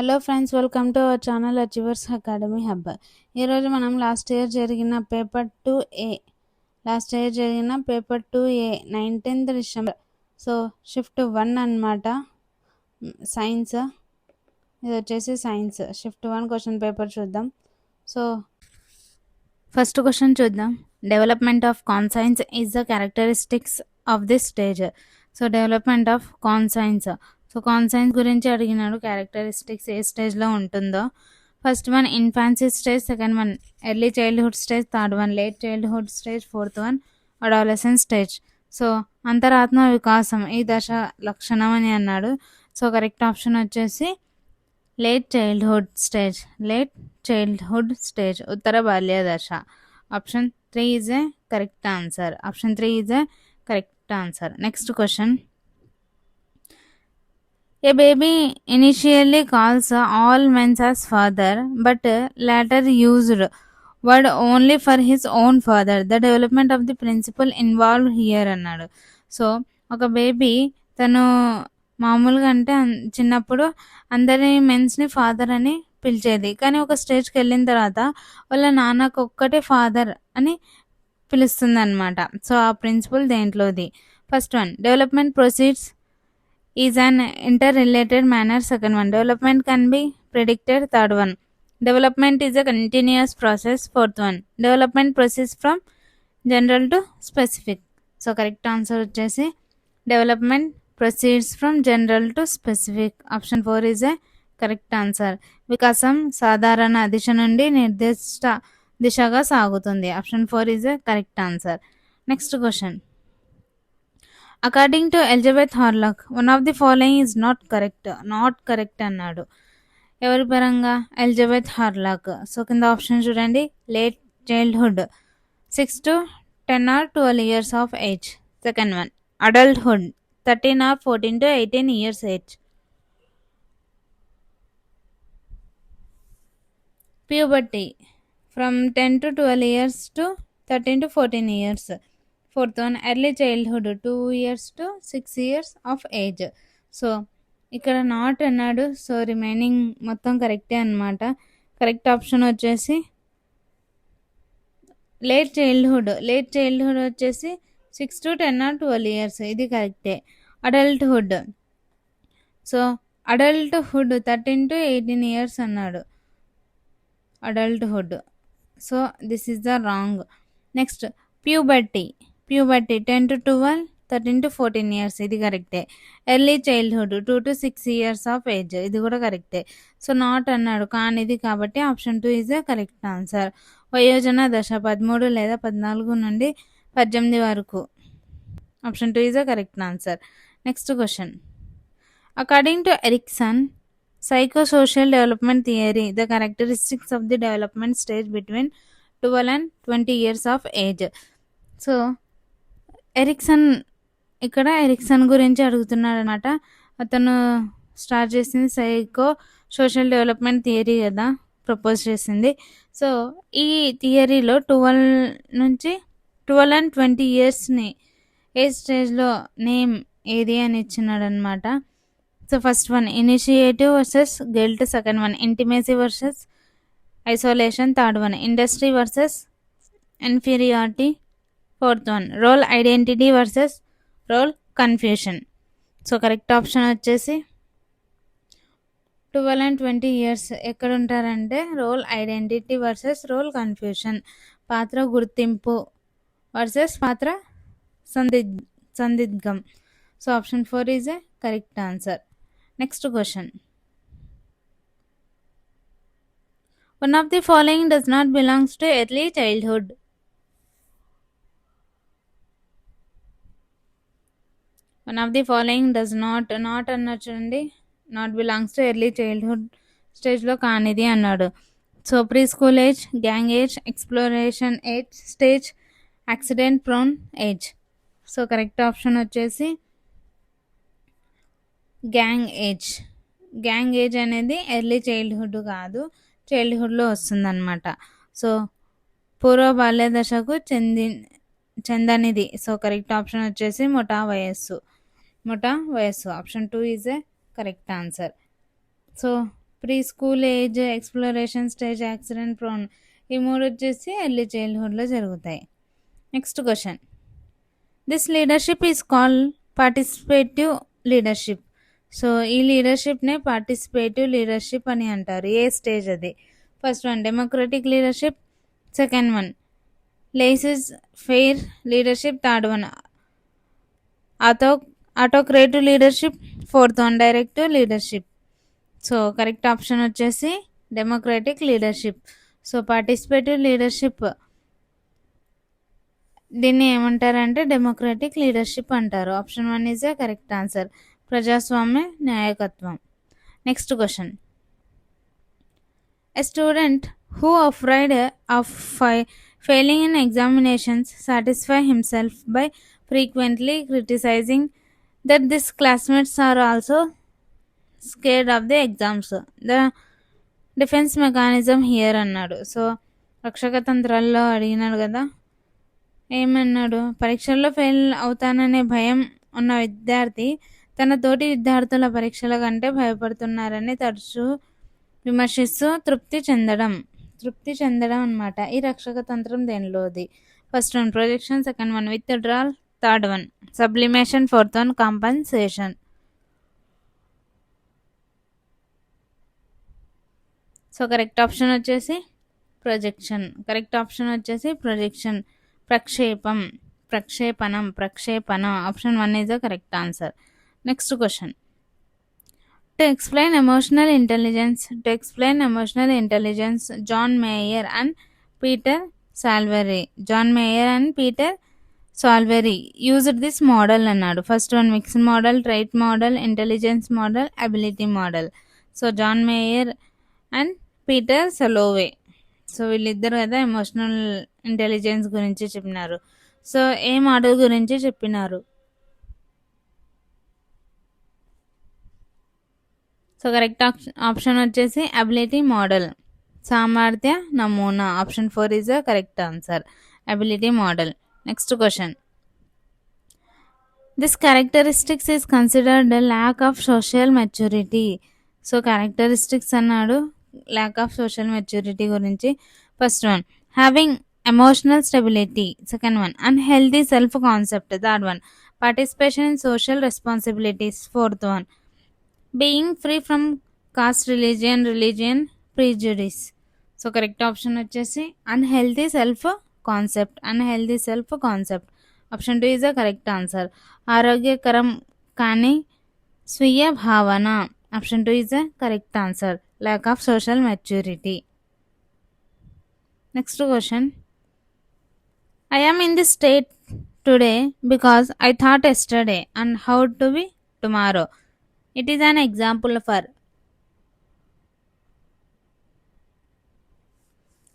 Hello friends, welcome to our channel achievers academy hub. ఈరోజు మనం last year జరిగిన paper 2A 19th December shift 1 అన్నమాట. Science, ఇది వచ్చేసి సైన్స్ షిఫ్ట్ 1 క్వశ్చన్ పేపర్ చూద్దాం. సో ఫస్ట్ క్వశ్చన్ చూద్దాం. Development of conscience is the characteristics of this stage. So development of conscience, so conscience గురించి అడిగినాడు. క్యారెక్టరిస్టిక్స్ ఏ స్టేజ్లో ఉంటుందో. First one infancy stage, second one early childhood stage, third one late childhood stage, fourth one adolescence stage. So అంతరాత్మ వికాసం ఈ దశ లక్షణం అని అన్నాడు. సో కరెక్ట్ ఆప్షన్ వచ్చేసి లేట్ చైల్డ్హుడ్ స్టేజ్, ఉత్తర బాల్య దశ. Option 3 is a correct answer. Next question. A baby initially calls all men as father, but later used word only for his own father. The development of the principle involved here అన్నాడు. So ఒక baby తను మామూలుగా అంటే చిన్నప్పుడు అందరి మెన్స్ని father అని పిలిచేది, కానీ ఒక స్టేజ్కి వెళ్ళిన తర్వాత వాళ్ళ నాన్నకు ఒక్కటే ఫాదర్ అని పిలుస్తుంది అనమాట. సో ఆ ప్రిన్సిపల్ దేంట్లోది? First one development proceeds is an interrelated manner. Second one development can be predicted. Third one development is a continuous process. Fourth one development proceeds from general to specific. So correct answer vachesi development proceeds from general to specific. Option 4 is a correct answer. వికాసం సాధారణ దిశ నుండి నిర్దిష్ట దిశగా సాగుతుంది. Option 4 is a correct answer. Next question. According to Elizabeth Hurlock one of the following is not correct అన్నాడు. ఎవరి పరంగా? Elizabeth Hurlock. So కింద ఆప్షన్ చూడండి. Late childhood 6 to 10 or 12 years of age. Second one adulthood 13 or 14 to 18 years age. Puberty from 10 to 12 years to 13 to 14 years. Fourth one early childhood 2 years to 6 years of age. So ఇక్కడ not అన్నాడు. So remaining మొత్తం కరెక్టే అనమాట. Correct option వచ్చేసి late childhood వచ్చేసి 6 to 10 or 12 years, ఇది కరెక్టే. Adulthood, so adulthood 13 to 18 years అన్నాడు adulthood. So this is the wrong. Next puberty 10 to 12, 13 to 14 years, ఇది కరెక్టే. Early childhood 2 to 6 years of age, ఇది కూడా కరెక్టే. సో నాట్ అన్నాడు కానిది, కాబట్టి ఆప్షన్ 2 ఈజ్ కరెక్ట్ ఆన్సర్. వయోజన దశ 13 లేదా 14 నుండి 18 వరకు. Option 2 is correct answer. Next question. According to Erikson psychosocial development theory, the characteristics of the development stage between 12 and 20 years of age. So Erikson గురించి అడుగుతున్నాడు అనమాట. అతను స్టార్ట్ చేసింది సోషల్ డెవలప్మెంట్ థియరీ కదా, ప్రపోజ్ చేసింది. సో ఈ థియరీలో 12 and 20 yearsని ఏ స్టేజ్లో నేమ్ ఏది అని ఇచ్చినాడు అనమాట. So first one initiative versus guilt, second one intimacy versus isolation, third one industry versus inferiority, fourth one role identity versus role confusion. So correct option వచ్చేసి 12 and 20 years ఎక్కడ ఉంటారంటే role identity versus role confusion, పాత్ర గుర్తింపు versus పాత్ర సందిగ్ధం. So option 4 is a correct answer. Next question. One of the following does not belongs to early childhood. One of the following does not అన్నాడు చూడండి. Not belongs to early childhood స్టేజ్లో కానిది అన్నాడు. So pre school age, gang age, exploration age stage, accident prone age. So correct option వచ్చేసి gang age అనేది early childhood కాదు, చైల్డ్హుడ్లో వస్తుందన్నమాట. So పూర్వ బాల్య దశకు చెందనిది. సో కరెక్ట్ ఆప్షన్ వచ్చేసి ముఠా వయస్సు. Option 2 is a correct answer. So pre school age, exploration stage, accident prone. ఈ 3 వచ్చేసి ఎర్లీ చైల్డ్‌హుడ్‌లో జరుగుతాయి. Next question. This leadership is called participative leadership. So, ఈ లీడర్‌షిప్‌నే పార్టిసిపేటివ్ లీడర్‌షిప్ అని అంటారు. ఏ స్టేజ్ అది? First one democratic leadership, second one laissez faire leadership, third one auto autocratic leadership, fourth one directive leadership. So, correct option వచ్చేసి democratic leadership. So, participative leadership దీన్ని ఏమంటారంటే democratic leadership అంటారు. Option 1 is the correct answer. ప్రజాస్వామ్య నాయకత్వం. Next question. A student who afraid of failing in examinations satisfy himself by frequently criticizing that his classmates are also scared of the exams. The defence mechanism here అన్నాడు. So, రక్షక తంత్రాల్లో అడిగినాడు కదా, ఏమన్నాడు? పరీక్షల్లో fail అవుతాననే భయం ఉన్న విద్యార్థి తన తోటి విద్యార్థుల పరీక్షల కంటే భయపడుతున్నారని తరచూ విమర్శిస్తూ తృప్తి చెందడం అనమాట. ఈ రక్షక తంత్రం దేనిలోది? First one projection, second one withdrawal, third one sublimation, fourth one compensation. So, correct option వచ్చేసి ప్రొజెక్షన్. ప్రక్షేపణం. Option 1 is the correct answer. Next question. To explain emotional intelligence John Mayer and Peter Salovey used this model అన్నాడు. First one mixed model, trait model, intelligence model, ability model. So, John Mayer and Peter Salovey. So, వీళ్ళిద్దరు కదా emotional intelligence గురించి చెప్పినారు. So, ఏ model గురించి చెప్పినారు? So, correct option వచ్చేసి ability model, సామర్థ్య నమూనా. Option 4 is the correct answer, ability model. Next question. This characteristics is considered lack of social maturity. So, characteristics అన్నాడు ల్యాక్ ఆఫ్ సోషల్ మెచ్యూరిటీ గురించి. First one having emotional stability, second one unhealthy self concept, third one participation in social responsibilities, fourth one being free from cost, religion prejudice. So, correct option వచ్చేసి unhealthy self concept. Option 2 is the correct answer. ఆరోగ్యకరం కానీ స్వీయ భావన. Option 2 is the correct answer. Lack of social maturity. Next question. I am in this state today because I thought yesterday and how to be tomorrow. It is an example for.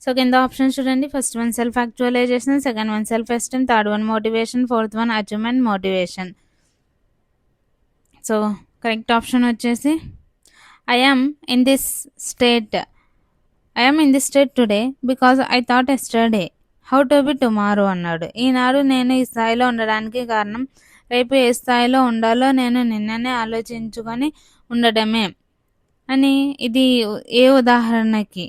So, కింద options చూడండి. First one self actualisation, second one self esteem, third one motivation, fourth one achievement motivation. So, correct option వచ్చేసి I am in this state today because I thought yesterday how to be tomorrow అన్నాడు. ఈనాడు నేను ఈ స్థాయిలో ఉండడానికి కారణం రేపు ఏ స్థాయిలో ఉండాలో నేను నిన్ననే ఆలోచించుకొని ఉండడమే అని, ఇది ఏ ఉదాహరణకి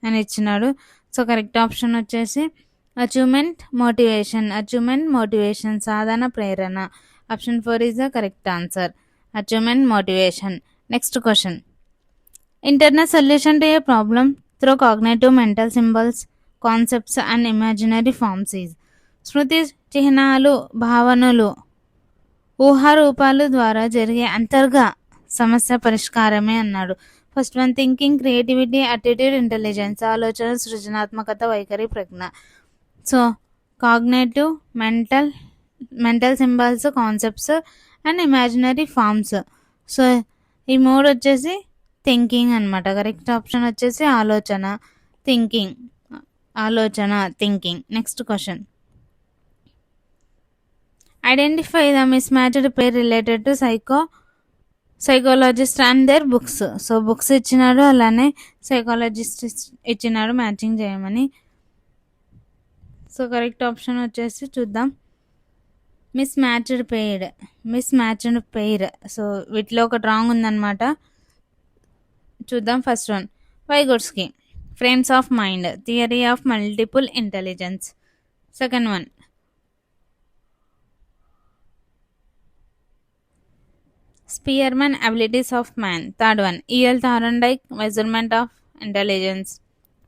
అని ఇచ్చినాడు. సో, కరెక్ట్ ఆప్షన్ వచ్చేసి అచీవ్మెంట్ మోటివేషన్, సాధన ప్రేరణ. Option 4 is the correct answer, achievement motivation. Next question. Internal solution to a problem through cognitive mental symbols, concepts and imaginary forms is. స్మృతి చిహ్నాలు, భావనలు, ఊహారూపాలు ద్వారా జరిగే అంతర్గా సమస్య పరిష్కారమే అన్నాడు. First one thinking, creativity, attitude, intelligence, ఆలోచన, సృజనాత్మకత, వైఖరి, ప్రజ్ఞ. So, cognitive, mental symbols, concepts and imaginary forms. So, ఈ 3 వచ్చేసి థింకింగ్ అనమాట. కరెక్ట్ ఆప్షన్ వచ్చేసి thinking. Next question. Identify the mismatched pair related to psychologist and their books. So, books ఇచ్చినాడు, అలానే సైకాలజిస్ట్ ఇచ్చినాడు మ్యాచింగ్ చేయమని. సో, కరెక్ట్ ఆప్షన్ వచ్చేసి చూద్దాం, మిస్ మ్యాచ్డ్ పెయిర్. సో, వీటిలో ఒకటి రాంగ్ ఉందన్నమాట. చూద్దాం. First one Vygotsky frames of mind theory of multiple intelligence. Second one Spearman abilities of man. Third one EL Thorndike measurement of intelligence.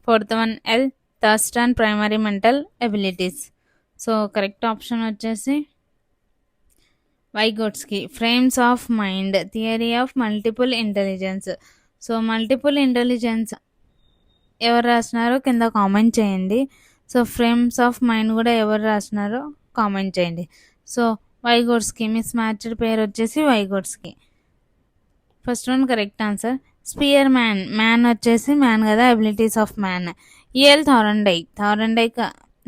Fourth one L Thurstone primary mental abilities. So correct option వచ్చేసి Vygotsky frames of mind theory of multiple intelligence. So multiple intelligence ఎవరు రాసినారో కింద comment చేయండి. So frames of mind కూడా ఎవరు రాసినారో comment చేయండి. So Vygotsky mismatched పేరు వచ్చేసి Vygotsky. First one correct answer. Spearman man వచ్చేసి మ్యాన్ కదా, abilities of man. EL Thorndike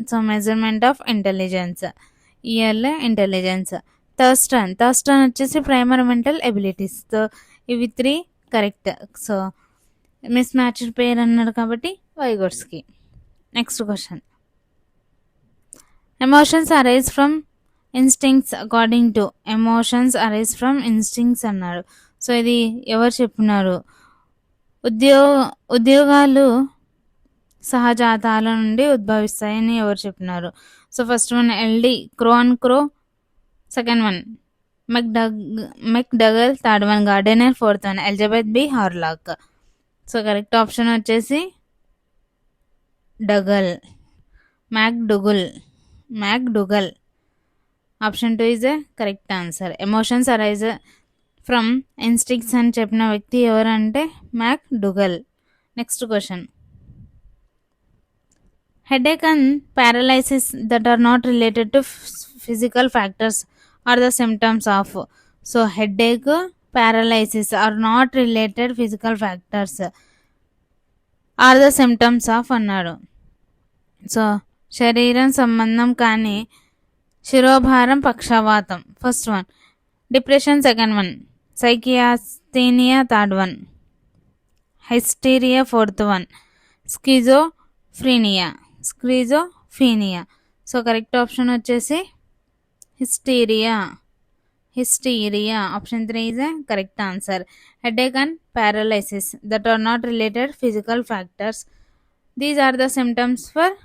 so measurement of intelligence. EL intelligence. Thurstone వచ్చేసి ప్రైమరీ మెంటల్ ఎబిలిటీస్. సో ఇవి 3 కరెక్ట్. సో మిస్ మ్యాచ్డ్ పేరు అన్నాడు కాబట్టి Vygotsky. Next question emotions arise from instincts according to. Emotions arise from instincts అన్నారు. So ఇది ఎవరు చెప్పినారు? ఉద్యోగాలు సహజాతాల నుండి ఉద్భవిస్తాయని ఎవరు చెప్పినారు? So first one LD Crow and Crow. Second one McDougall. Third one Gardner. Fourth one Elizabeth B Hurlock. So correct option వచ్చేసి Dougall, McDougall. Option 2 is a correct answer. Emotions arise from instincts అని చెప్పిన వ్యక్తి ఎవరంటే McDougall. Next question headache and paralysis that are not related to physical factors are the symptoms of. So headache paralysis are not related physical factors are the symptoms of అన్నాడు. So శరీరం సంబంధం కానీ శిరోభారం పక్షవాతం. First one depression. Second one psychasthenia. Third one hysteria. Fourth one schizophrenia. So correct option వచ్చేసి hysteria. Option 3 is a correct answer. Headache and paralysis that are not related physical factors, these are the symptoms for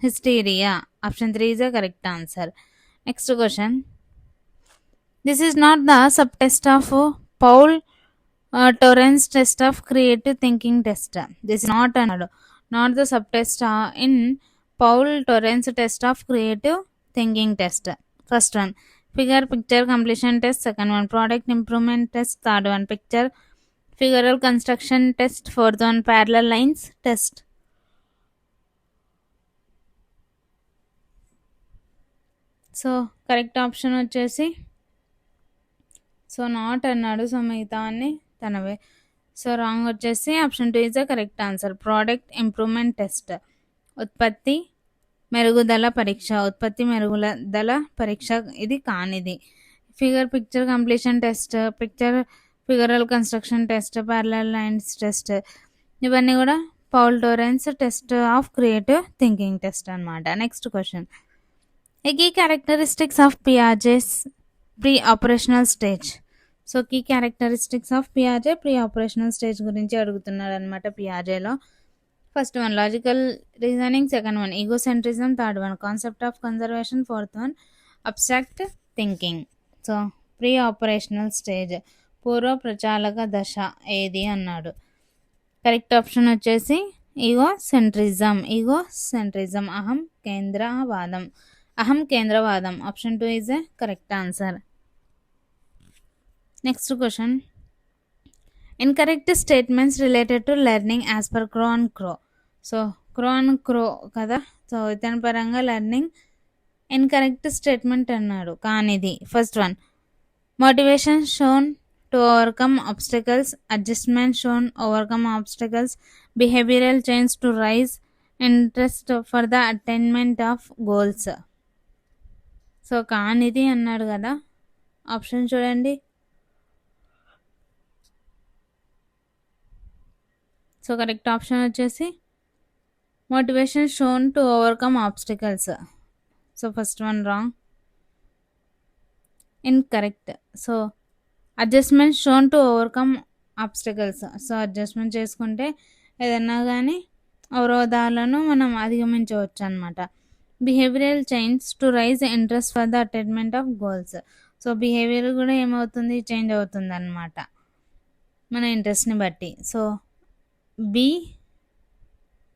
hysteria. Option 3 is a correct answer. Next question. This is not the subtest of Paul Torrens test of creative thinking test. This is not the subtest in Paul Torrens test of creative thinking test. First one picture completion test. Second one product improvement test. Third one figural construction test. Fourth one parallel lines test. So correct option వచ్చేసి so not అన్నాడు. So మిగతా అన్ని తనవే. So wrong వచ్చేసి option 2 is the correct answer. Product improvement test ఉత్పత్తి మెరుగుదల పరీక్ష ఇది కానిది. Picture completion test, figural construction test, parallel lines test ఇవన్నీ కూడా Paul Torrance test of creative thinking test అనమాట. Next question A key characteristics of Piaget's pre-operational stage. So key characteristics of పియాజే pre operational stage గురించి అడుగుతున్నాడు అనమాట పియాజేలో. First one logical reasoning. Second one egocentrism. Third one concept of conservation. Fourth one abstract thinking. So pre operational stage పూర్వ ప్రచాలక దశ ఏది అన్నాడు. కరెక్ట్ ఆప్షన్ వచ్చేసి ఈగో సెంట్రిజం అహం కేంద్రవాదం. Option 2 is a correct answer. Next question incorrect statements related to learning as per Crow and Crow. So Crow and Crow కదా, so ఇతని పరంగా లెర్నింగ్ ఇన్కరెక్ట్ స్టేట్మెంట్ అన్నాడు కానిది. First one motivation shown to overcome obstacles, adjustment shown overcome obstacles, behavioural change to raise interest for the attainment of goals. So కానిది అన్నాడు కదా. Option చూడండి. So correct option వచ్చేసి motivation shown to overcome obstacles. So first one wrong, incorrect. So adjustment shown to overcome obstacles. So adjustment చేసుకుంటే ఏదన్నా కానీ అవరోధాలను మనం అధిగమించవచ్చు అనమాట. Behavioural change to raise interest for the attainment of goals. So behaviour కూడా ఏమవుతుంది, చేంజ్ అవుతుంది అనమాట మన ఇంట్రెస్ట్ని బట్టి. So B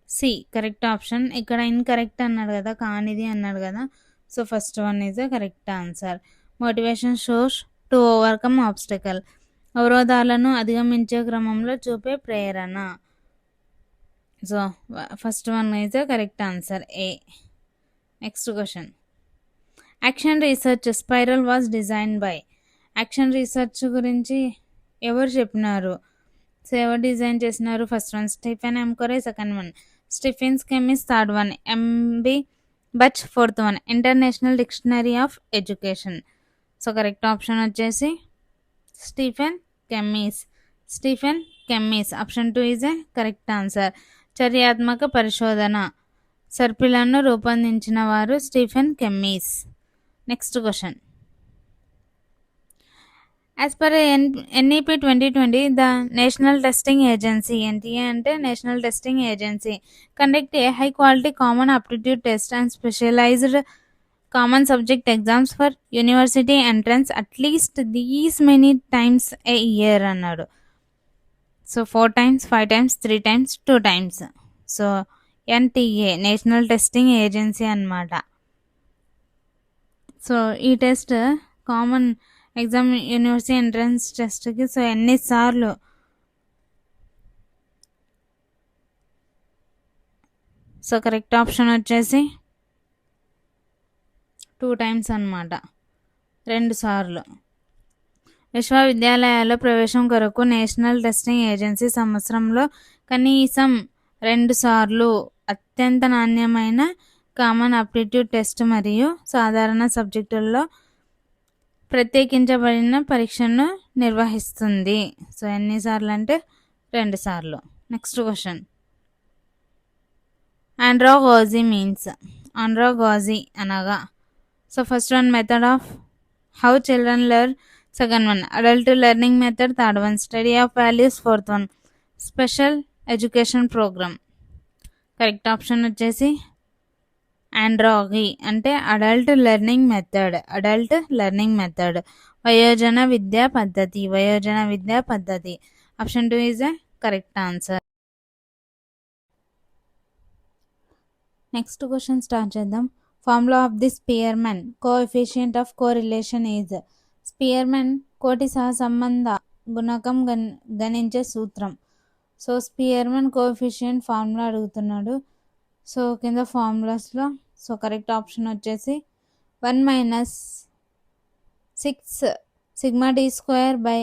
C correct option. ఇక్కడ ఇన్కరెక్ట్ అన్నాడు కదా, కానిది అన్నాడు కదా. So first one is the correct answer. Motivation shows to overcome obstacle. అవరోధాలను అధిగమించే క్రమంలో చూపే ప్రేరణ. So first one is the correct answer, A. Next question. Action research spiral was design by. Action research గురించి ఎవరు చెప్పినారు? సో ఎవరు design చేసినారు? First one Stephen M Corey, second one Stephens Kemmis, third one MB Buch, fourth one international dictionary of education. So correct option వచ్చేసి Stephen Kemmis. Stephen Kemmis. Option 2 is a correct answer. చర్యాత్మక పరిశోధన సర్పిలను రూపొందించిన వారు Stephen Kemmis. Next question. As per NEP 2020, the national testing agency, NTA అంటే national testing agency, conduct a high quality common aptitude test and specialised common subject exams for university entrance at least these many times a year అన్నాడు. So 4 times, 5 times, 3 times, 2 times. So NTA national testing agency అన్నమాట. So ఈ test common exam university entrance టెస్ట్కి so ఎన్నిసార్లు, so correct option వచ్చేసి 2 times అన్నమాట, 2 సార్లు. విశ్వవిద్యాలయాల్లో ప్రవేశం కొరకు నేషనల్ టెస్టింగ్ ఏజెన్సీ సంవత్సరంలో కనీసం 2 సార్లు అత్యంత నాణ్యమైన కామన్ ఆప్టిట్యూడ్ టెస్ట్ మరియు సాధారణ సబ్జెక్టుల్లో ప్రత్యేకించబడిన పరీక్షను నిర్వహిస్తుంది. సో ఎన్నిసార్లు అంటే 2 సార్లు. Next question. Andragogy means. Andragogy అనగా, so first one method of how children learn, second one adult learning method, third one study of values, fourth one special education programme. Correct option వచ్చేసి andragogy అంటే adult learning method. Adult learning method, వయోజన విద్యా పద్ధతి, వయోజన విద్యా పద్ధతి. Option 2 is a correct answer. Next question start చేద్దాం. Formula of the Spearman coefficient of correlation is. Spearman కోటి సహసంబంధ గుణకం గణించే సూత్రం. సో స్పియర్మన్ కోఎఫిషియంట్ ఫార్ములా అడుగుతున్నాడు. సో కింద ఫార్ములాస్లో సో కరెక్ట్ ఆప్షన్ వచ్చేసి 1 - 6 sigma t square by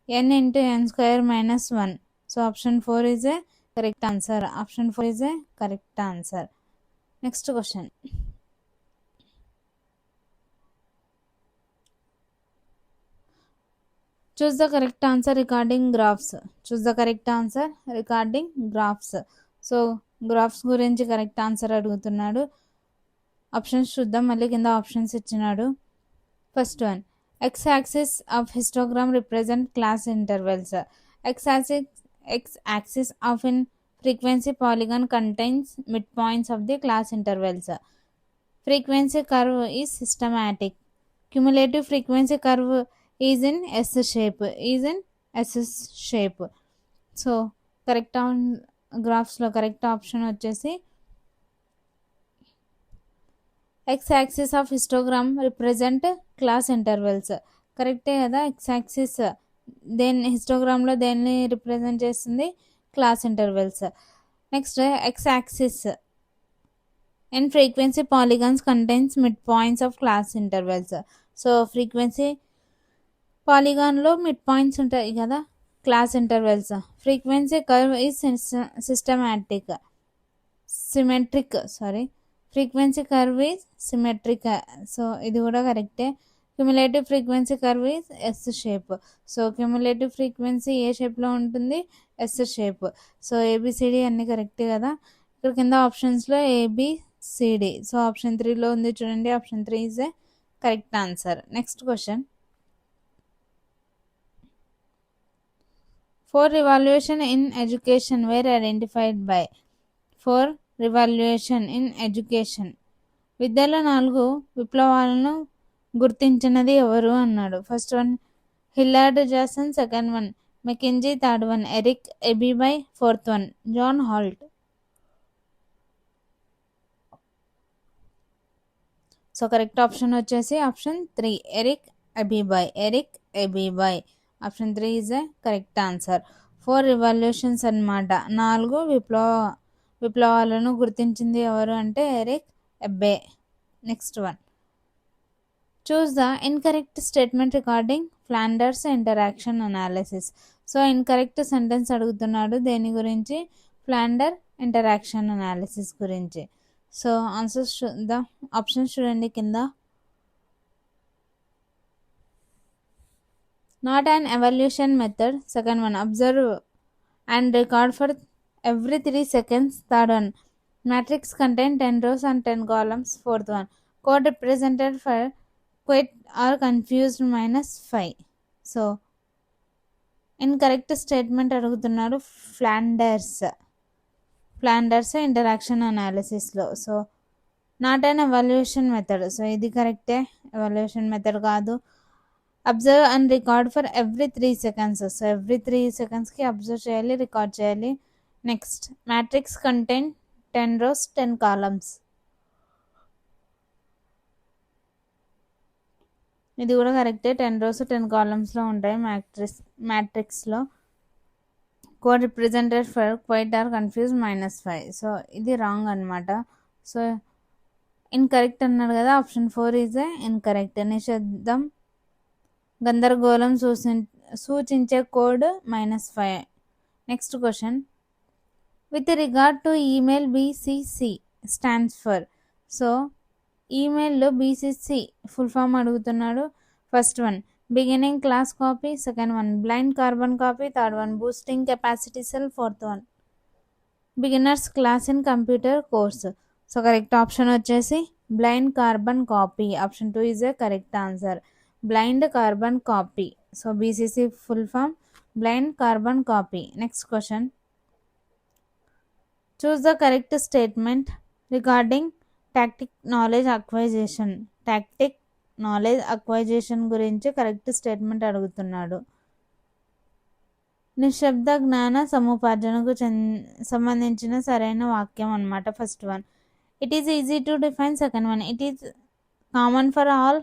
n into n square minus 1. So option 4 is a correct answer. Option 4 is a correct answer. Next question. Choose the correct answer recording graphs. Choose the correct answer recording graphs. So graphs గురించి correct answer అడుగుతున్నాడు. Options చూద్దాం. మళ్ళీ కింద options ఇచ్చినాడు. First one X axis of histogram represent class intervals. X axis of in frequency polygon contains mid points of the class intervals. Frequency curve is systematic. Cumulative frequency curve is in S shape. So correct గ్రాఫ్స్లో correct option వచ్చేసి X axis of histogram represent class intervals. కరెక్టే కదా. X axis దేన్ని హిస్టోగ్రామ్లో దేన్ని represent చేస్తుంది? Class intervals. Next X axis in frequency polygons contains mid points of class intervals. So frequency పాలిగాన్లో mid points ఉంటాయి కదా class intervals. Frequency curve is frequency curve is symmetric. So ఇది కూడా కరెక్టే. Cumulative frequency curve is S shape. So cumulative frequency ఏ షేప్లో ఉంటుంది? Yes shape. So A B C D అన్నీ కరెక్టే కదా. ఇక్కడ కింద ఆప్షన్స్లో ఏబిసిడి. సో ఆప్షన్ 3లో ఉంది చూడండి. Option 3 is a correct answer. Next question. 4 revolution in education were identified by. 4 revolution in education. విద్యలో 4 విప్లవాలను గుర్తించినది ఎవరు అన్నాడు. First one Hilliard Jason, second one McKenzie, third one Eric Ashby, fourth one John Holt. So correct option వచ్చేసి option 3 Eric Ashby. Eric Ashby option 3 is a correct answer. 4 revolutions అన్నమాట, 4 విప్లవాలను గుర్తించింది ఎవరు అంటే Eric Ashby. Next one choose the incorrect statement regarding Flanders interaction analysis. So incorrect sentence అడుగుతున్నాడు దేని గురించి, Flander interaction analysis గురించి. సో ఆన్సర్స్ ద ఆప్షన్స్ చూడండి కింద. Not an evaluation method, second one observe and record for every 3 seconds, third one matrix contain 10 rows and 10 columns, fourth one code represented for quit or confused -5. So incorrect statement అడుగుతున్నాడు Flanders interaction అనాలిసిస్లో. So not an evaluation method, so ఇది కరెక్టే, evaluation method కాదు. Observe and record for every 3 seconds, so every 3 secondsకి observe చేయాలి, record చేయాలి. Next matrix contain 10 rows 10 columns, ఇది కూడా కరెక్టే, 10 rows 10 columnsలో ఉంటాయి మ్యాట్రిక్స్లో. Code represented for quiet or confuse -5, so ఇది రాంగ్ అనమాట. సో ఇన్కరెక్ట్ అన్నాడు కదా, ఆప్షన్ 4 ఈజ్ ఏ ఇన్కరెక్ట్. నిషేధం గందరగోళం సూచించే కోడ్ -5. Next question with regard to email BCC stands for. So ఈమెయిల్లో BCC ఫుల్ ఫామ్ అడుగుతున్నాడు. First one beginning class copy, second one blind carbon copy, third one boosting capacity cell, fourth one beginners class in computer course. So correct option వచ్చేసి blind carbon copy, option 2 is a correct answer. Blind carbon copy, so BCC full form blind carbon copy. Next question choose the correct statement regarding tactic knowledge acquisition. Tactic knowledge acquisition గురించి correct statement అడుగుతున్నాడు. నిశ్శబ్ద జ్ఞాన సముపార్జనకు సంబంధించిన సరైన వాక్యం అన్నమాట. First one it is easy to define, second one it is common for all,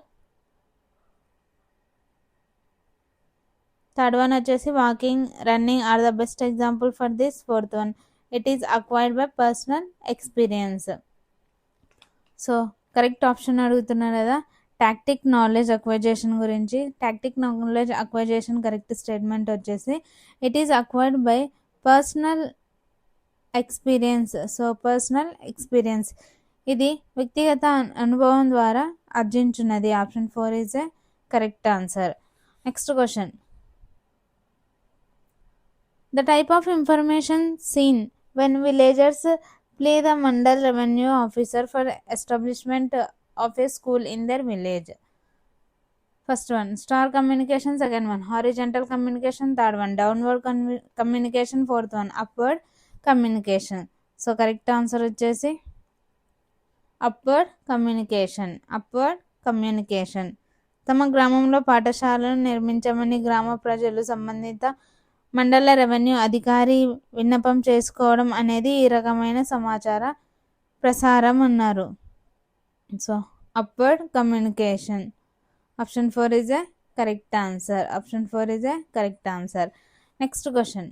third one వచ్చేసి walking running are the best example for this, fourth one it is acquired by personal experience. So correct option అడుగుతున్నారు కదా, tactic knowledge acquisition గురించి. Tactic knowledge acquisition correct statement వచ్చేసి it is acquired by personal experience. So personal experience ఇది వ్యక్తిగత అనుభవం ద్వారా ఆర్జించున్నది. Option 4 is a correct answer. Next question the type of information seen when villagers play the mandal revenue officer for establishment of a school in their village. First one star communication, second one horizontal communication, third one downward communication, fourth one upward communication. So correct answer వచ్చేసి upward communication. తమ గ్రామంలో పాఠశాలను నిర్మించమని గ్రామ ప్రజలు సంబంధిత మండల revenue అధికారి విన్నపం చేసుకోవడం అనేది ఈ రకమైన సమాచార ప్రసారం అన్నారు. So upward communication, option 4 is a correct answer. Option 4 is a correct answer. Next question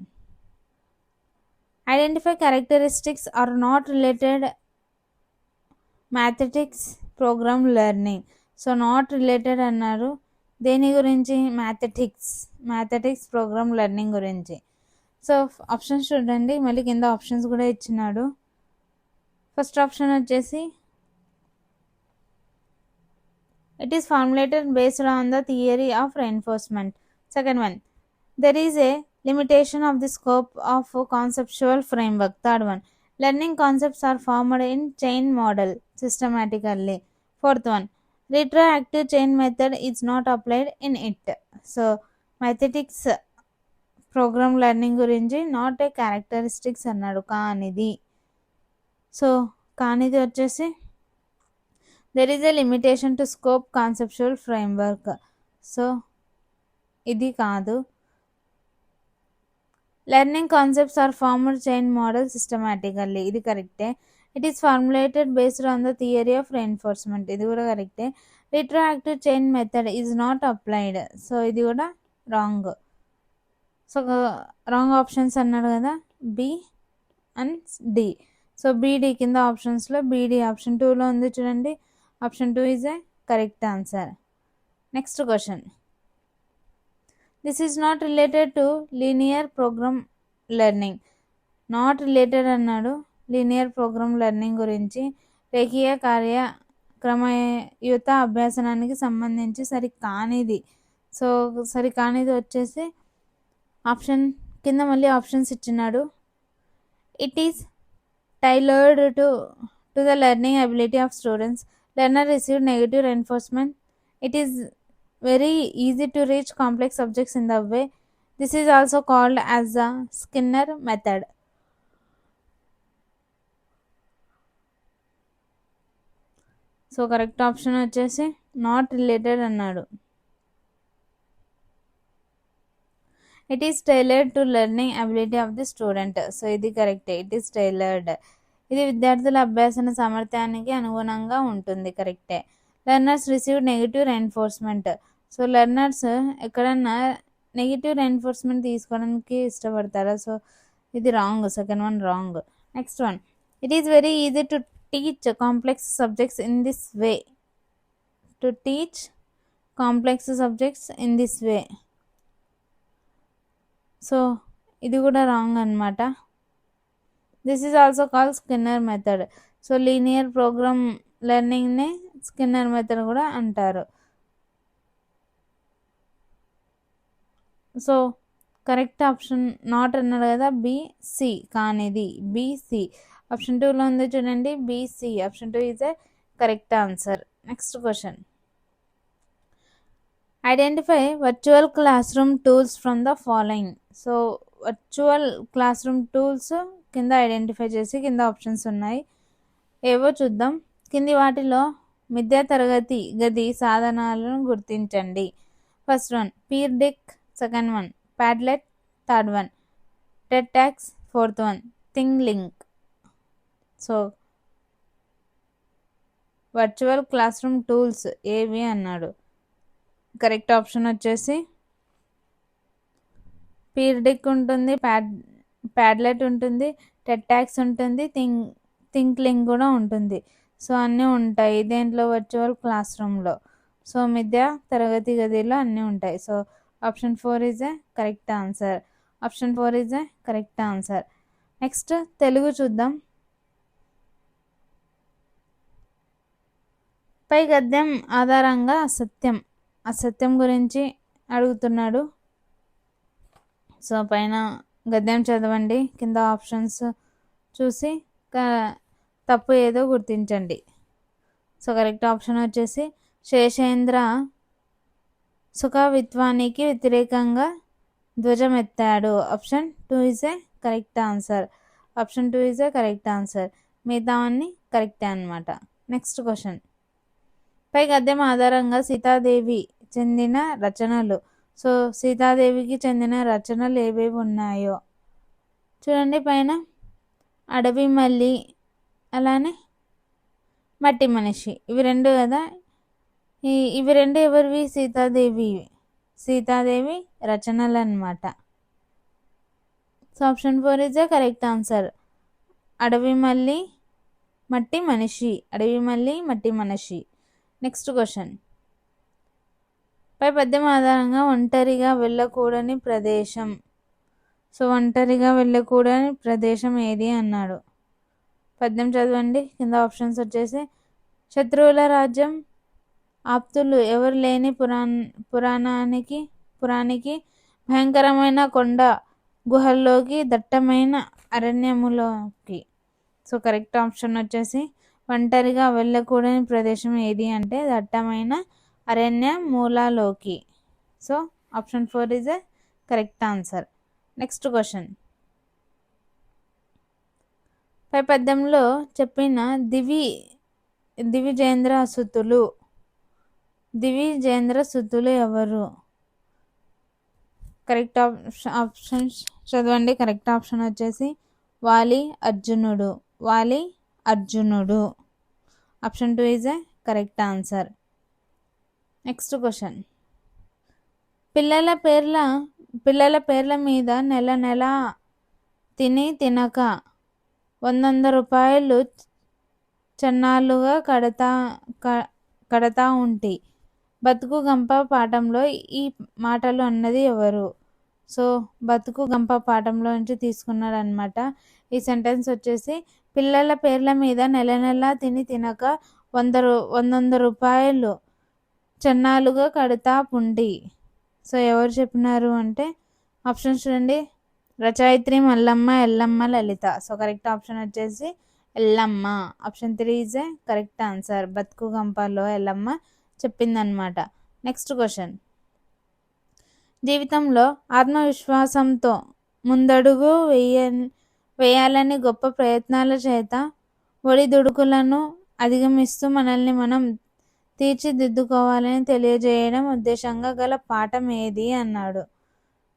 identify characteristics are not related mathematics program learning. So not related అన్నారు దేని గురించి, మ్యాథమెటిక్స్ ప్రోగ్రామ్ లెర్నింగ్ గురించి. సో ఆప్షన్స్ చూడండి, మళ్ళీ కింద options కూడా ఇచ్చినాడు. First option వచ్చేసి it is formulated based on the theory of reinforcement. Second one there is a limitation of the scope of a conceptual framework. Third one learning concepts are formed in chain model systematically. Fourth one retroactive chain method is not applied in it. So mathematics programme learning గురించి not a characteristics అన్నాడు, కానిది. So కానిది వచ్చేసి there is a limitation to scope conceptual framework. So ఇది కాదు. Learning concepts are former chain model systematically, ఇది కరెక్టే. It is formulated based on the theory of reinforcement, ఇది కూడా కరెక్టే. Retroactive chain method is not applied, so ఇది కూడా wrong. So wrong options అన్నాడు కదా, B and D. So BD కింద ఆప్షన్స్లో బీడీ ఆప్షన్ 2లో ఉంది చూడండి. Option 2 is a correct answer. Next question. This is not related to linear program learning. Not related అన్నాడు లీనియర్ ప్రోగ్రామ్ లెర్నింగ్ గురించి. రేఖీయ కార్యక్రమయుత అభ్యాసనానికి సంబంధించి సరికానిది. సో సరికానిది వచ్చేసి ఆప్షన్ కింద మళ్ళీ ఆప్షన్స్ ఇచ్చినాడు. It is tailored to the learning ability of students. Learner received negative reinforcement. It is very easy to reach complex subjects in the way. This is also called as the Skinner method. So correct option వచ్చేసి not related అన్నాడు. It is tailored to learning ability of the student. So ఇది కరెక్టే, it is tailored. ఇది విద్యార్థుల అభ్యాసన సామర్థ్యానికి అనుగుణంగా ఉంటుంది, కరెక్టే. Learners receive negative reinforcement. So learners ఎక్కడన్నా నెగిటివ్ రెయిన్ఫోర్స్మెంట్ తీసుకోవడానికి ఇష్టపడతారా? సో ఇది wrong, second one wrong. Next one. It is very easy to teach complex subjects in this way. To teach complex subjects in this way. So ఇది కూడా wrong అనమాట. This is also called Skinner method. So linear programme లెర్నింగ్ని Skinner method కూడా అంటారు. So correct option not అన్నాడు కదా, BC కానిది, BC. Option 2లో ఉంది చూడండి, BC. Option 2 is a correct answer. Next question. Identify virtual class room tools from the following. So virtual class room tools కింద ఐడెంటిఫై చేసి కింద ఆప్షన్స్ ఉన్నాయి, ఏవో చూద్దాం. కింది వాటిలో విద్యా తరగతి గది సాధనాలను గుర్తించండి. First one Pear Deck, second one Padlet, third one TED Talks, fourth one ThingLink. So virtual class room tools ఏవి అన్నాడు. కరెక్ట్ ఆప్షన్ వచ్చేసి పీర్ డెక్ ఉంటుంది, ప్యాడ్లెట్ ఉంటుంది, టెట్టాక్స్ ఉంటుంది, థింక్ లింక్ కూడా ఉంటుంది. సో అన్నీ ఉంటాయి దేంట్లో, వర్చువల్ క్లాస్ రూమ్లో. సో విద్యా తరగతి గదిలో అన్నీ ఉంటాయి. So option 4 is a correct answer. Option 4 is a correct answer. Next Telugu చూద్దాం. పై గద్యం ఆధారంగా అసత్యం గురించి అడుగుతున్నాడు. సో పైన గద్యం చదవండి, కింద ఆప్షన్స్ చూసి తప్పు ఏదో గుర్తించండి. సో కరెక్ట్ ఆప్షన్ వచ్చేసి శేషేంద్ర సుఖవిత్వానికి వ్యతిరేకంగా ధ్వజమెత్తాడు. Option 2 is a correct answer. Option 2 is a correct answer. మిగతావన్నీ కరెక్టే అనమాట. Next question. పై గద్యం ఆధారంగా సీతాదేవి చెందిన రచనలు. సో సీతాదేవికి చెందిన రచనలు ఏవేవి ఉన్నాయో చూడండి పైన. అడవి మల్లి, అలానే మట్టి మనిషి, ఇవి రెండు కదా. ఇవి రెండు ఎవరివి? సీతాదేవి రచనలు అన్నమాట. So option 4 is a correct answer. అడవి మల్లి, మట్టి మనిషి, అడవి మల్లి, మట్టి మనిషి. Next question. పై పద్యం ఆధారంగా ఒంటరిగా వెళ్ళకూడని ప్రదేశం. సో ఒంటరిగా వెళ్ళకూడని ప్రదేశం ఏది అన్నాడు. పద్యం చదవండి, కింద ఆప్షన్స్ వచ్చేసి శత్రువుల రాజ్యం, ఆప్తులు ఎవరు లేని పురానికి, భయంకరమైన కొండ గుహల్లోకి, దట్టమైన అరణ్యములోకి. సో కరెక్ట్ ఆప్షన్ వచ్చేసి ఒంటరిగా వెళ్ళకూడని ప్రదేశం ఏది అంటే దట్టమైన అరణ్య మూలలోకి. So option 4 is a correct answer. Next question. పై పద్యంలో చెప్పిన దివిజేంద్ర సుతులు ఎవరు? కరెక్ట్ ఆప్షన్స్ చదవండి. కరెక్ట్ ఆప్షన్ వచ్చేసి వాలి అర్జునుడు. Option 2 is a correct answer. Next question. పిల్లల పేర్ల మీద నెల నెల తినక 100 రూపాయలు చన్నాలుగా కడతా ఉంటి. బతుకు గంప పాఠంలో ఈ మాటలు అన్నది ఎవరు? సో బతుకు గంప పాఠంలో నుంచి తీసుకున్నాడు అనమాట. ఈ సెంటెన్స్ వచ్చేసి పిల్లల పేర్ల మీద నెల నెల తినక 100 రూపాయలు చన్నాలుగా కడతా పుండి. సో ఎవరు చెప్పినారు అంటే ఆప్షన్స్ చూడండి. రచయిత్రి Mallamma, Yellamma, Lalitha. So correct option వచ్చేసి Yellamma. Option 3 is a correct answer. బతుకు గంపలో ఎల్లమ్మ చెప్పిందనమాట. Next question. జీవితంలో ఆత్మవిశ్వాసంతో ముందడుగు వేయాలని గొప్ప ప్రయత్నాల చేత ఒడిదుడుకులను అధిగమిస్తూ మనల్ని మనం తీర్చిదిద్దుకోవాలని తెలియజేయడం ఉద్దేశంగా గల పాఠం ఏది అన్నాడు.